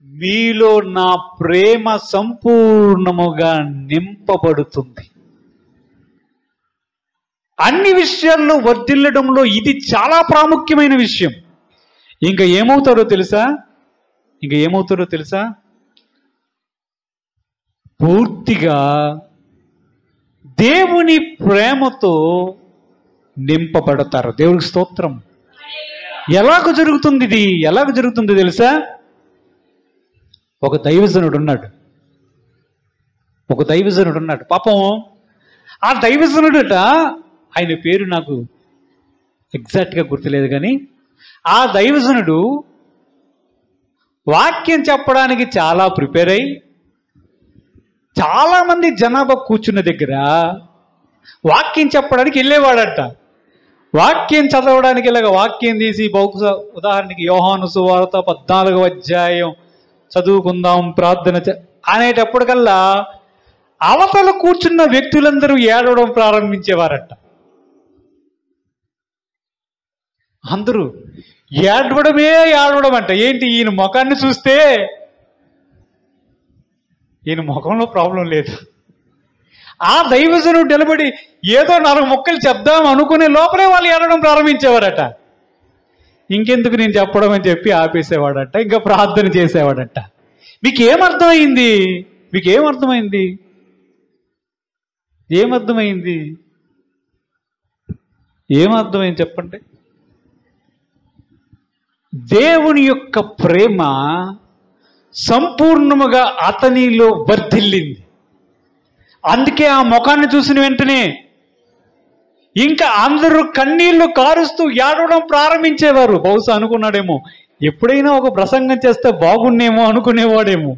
మీలో నా ప్రేమ సంపూర్ణముగా నింపబడుతుంది. అన్ని విషయాల్లో వర్ధిల్లడంలో ఇది చాలా ప్రాముఖ్యమైన విషయం. ఇంకా ఏమవుతారో తెలుసా? పూర్తిగా దేవుని ప్రేమతో నింపబడతారు. దేవుడికి స్తోత్రం. ఎలాగ జరుగుతుంది ఇది? ఎలాగ జరుగుతుందో తెలుసా? ఒక దైవజనుడు ఉన్నాడు. పాపం ఆ దైవజనుడట, ఆయన పేరు నాకు ఎగ్జాక్ట్గా గుర్తులేదు, కానీ ఆ దైవజనుడు వాక్యం చెప్పడానికి చాలా ప్రిపేర్ అయ్యి చాలామంది జనాభా కూర్చున్న దగ్గర వాక్యం చెప్పడానికి వెళ్ళేవాడట. వాక్యం చదవడానికి ఇలాగ వాక్యం తీసి బహుశా ఉదాహరణకి యోహాను సువార్త 14వ అధ్యాయం చదువుకుందాం ప్రార్థన అనేటప్పటికల్లా అవతల కూర్చున్న వ్యక్తులందరూ ఏడవడం ప్రారంభించేవారట. అందరూ ఏడవడం అంట. ఏంటి? ఈయన ముఖాన్ని చూస్తే ఈయన ముఖంలో ప్రాబ్లం లేదు. ఆ దైవజనుడు నిలబడి ఏదో 4 ముక్కలు చెప్దాం అనుకునే లోపలే వాళ్ళు ఏడవడం ప్రారంభించేవారట. ఇంకెందుకు నేను చెప్పడం అని చెప్పి ఆపేసేవాడట. ఇంకా ప్రార్థన చేసేవాడట. మీకేమర్థమైంది? ఏమర్థమైంది చెప్పండి. దేవుని యొక్క ప్రేమ సంపూర్ణముగా అతనిలో వర్ధిల్లింది. అందుకే ఆ ముఖాన్ని చూసిన వెంటనే ఇంకా అందరూ కన్నీళ్లు కారుస్తూ ఏడవడం ప్రారంభించేవారు. బహుశా అనుకున్నాడేమో, ఎప్పుడైనా ఒక ప్రసంగం చేస్తే బాగున్నేమో అనుకునేవాడేమో.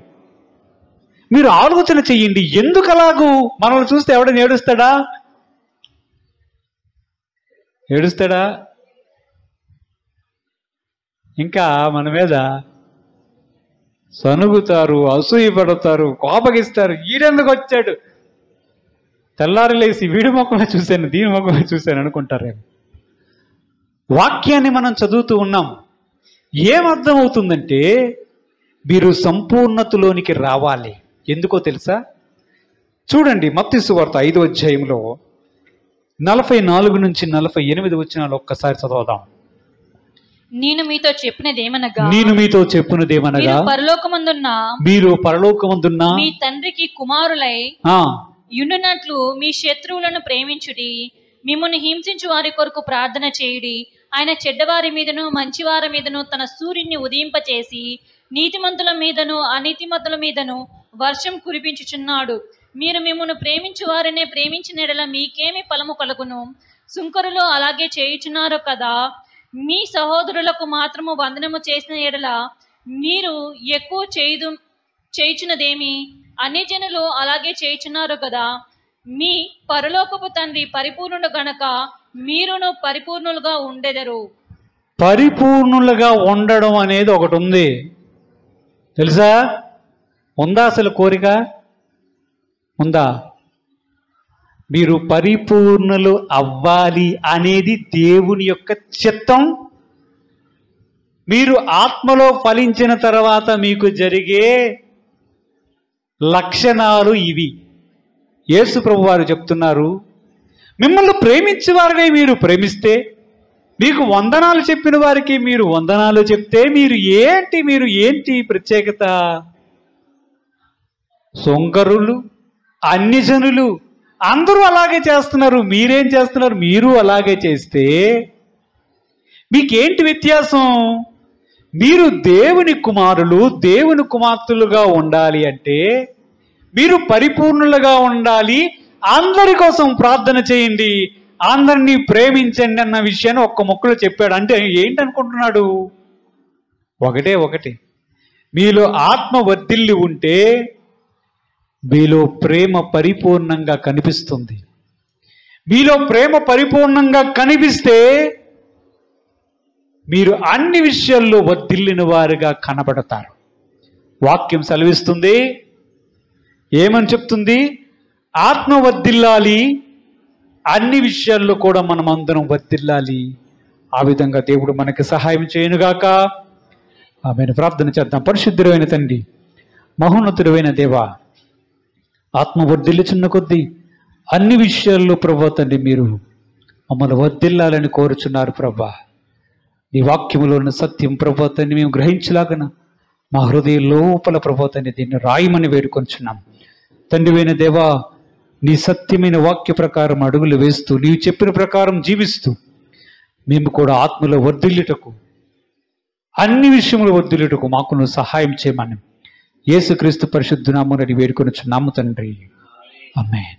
మీరు ఆలోచన చెయ్యండి. ఎందుకు అలాగూ? మనల్ని చూస్తే ఎవడని ఏడుస్తాడా? ఏడుస్తాడా? ఇంకా మన మీద సనుగుతారు, అసూయపడతారు, కోపగిస్తారు. ఈడెందుకు వచ్చాడు? తెల్లారి లేసి వీడి ముఖమే చూశాను, దీని ముఖమే చూశాను అనుకుంటారేమో. వాక్యాన్ని మనం చదువుతూ ఉన్నాం. ఏమర్థం అవుతుందంటే మీరు సంపూర్ణతలోనికి రావాలి. ఎందుకో తెలుసా? చూడండి, మత్తయి సువార్త 5వ అధ్యాయంలో 44 నుంచి 48 వచనాలు ఒక్కసారి చదవదాం. నేను మీతో చెప్పినదేమనగా మీరు పరలోకమందున్న మీ తండ్రికి కుమారులై యుండునట్లు మీ శత్రువులను ప్రేమించుడి, మిమ్మల్ని హింసించు వారి కొరకు ప్రార్థన చేయుడి. ఆయన చెడ్డవారి మీదను మంచివారి మీదను తన సూర్యుని ఉదయింపచేసి నీతిమంతుల మీదను అనీతిమంతుల మీదను వర్షం కురిపించుచున్నాడు. మీరు మిమ్మల్ని ప్రేమించు వారినే ప్రేమించిన ఎడల మీకేమి ఫలము కలుగును? సుంకరులు అలాగే చేయుచున్నారు కదా. మీ సహోదరులకు మాత్రము వందనము చేసిన ఎడల మీరు ఎక్కువ చేయుచున్నదేమి? అన్ని జనులు అలాగే చేయుచున్నారు కదా. మీ పరలోకపు తండ్రి పరిపూర్ణుడు గనక మీరును పరిపూర్ణులుగా ఉండెదరు. పరిపూర్ణులుగా ఉండడం అనేది ఒకటి ఉంది, తెలుసా? ఉందా? అసలు కోరిక ఉందా? మీరు పరిపూర్ణులు అవ్వాలి అనేది దేవుని యొక్క చిత్తం. మీరు ఆత్మలో ఫలించిన తర్వాత మీకు జరిగే లక్షణాలు ఇవి. యేసు ప్రభు వారు చెప్తున్నారు, మిమ్మల్ని ప్రేమించే వారిని మీరు ప్రేమిస్తే, మీకు వందనాలు చెప్పిన వారికి మీరు వందనాలు చెప్తే మీరు ఏంటి ప్రత్యేకత? సొంకరులు, అన్ని జనులు అందరూ అలాగే చేస్తున్నారు, మీరేం చేస్తున్నారు? మీరు అలాగే చేస్తే మీకేంటి వ్యత్యాసం? మీరు దేవుని కుమారులు, దేవుని కుమార్తెలుగా ఉండాలి అంటే మీరు పరిపూర్ణులుగా ఉండాలి. అందరి కోసం ప్రార్థన చేయండి, అందరినీ ప్రేమించండి అన్న విషయాన్ని ఒక్క ముక్కలో చెప్పాడు. అంటే ఏంటనుకుంటున్నాడు? ఒకటి, మీలో ఆత్మ వర్ధిల్లి ఉంటే మీలో ప్రేమ పరిపూర్ణంగా కనిపిస్తుంది. మీలో ప్రేమ పరిపూర్ణంగా కనిపిస్తే మీరు అన్ని విషయాల్లో వర్ధిల్లిన వారుగా కనబడతారు. వాక్యం సెలవిస్తుంది, ఏమని చెప్తుంది? ఆత్మ వర్ధిల్లాలి, అన్ని విషయాల్లో కూడా మనం అందరం వర్ధిల్లాలి. ఆ విధంగా దేవుడు మనకి సహాయం చేయనుగాక. ఆమెను ప్రార్థన చేద్దాం. పరిశుద్ధుడైన తండ్రి, మహోన్నతుడైన దేవా, ఆత్మ వర్ధిల్లుచున్న కొద్దీ అన్ని విషయాల్లో ప్రభా తండ్రి మీరు మమ్మల్ని వర్ధిల్లాలని కోరుచున్నారు ప్రభా. నీ వాక్యములో ఉన్న సత్యం ప్రభా తండ్రి మేము గ్రహించలాగన మా హృదయ లోపల ప్రభా తండ్రి దీన్ని రాయమని వేడుకొంచున్నాం. తండ్రివైన దేవా, నీ సత్యమైన వాక్య ప్రకారం అడుగులు వేస్తూ నీవు చెప్పిన ప్రకారం జీవిస్తూ మేము కూడా ఆత్మలో వర్ధిల్లుటకు, అన్ని విషయములు వర్ధిల్లుటకు మాకు నువ్వు సహాయం చేయమని యేసుక్రీస్తు పరిశుద్ధ నామమున వేడుకొనుచున్నాము తండ్రి. ఆమేన్.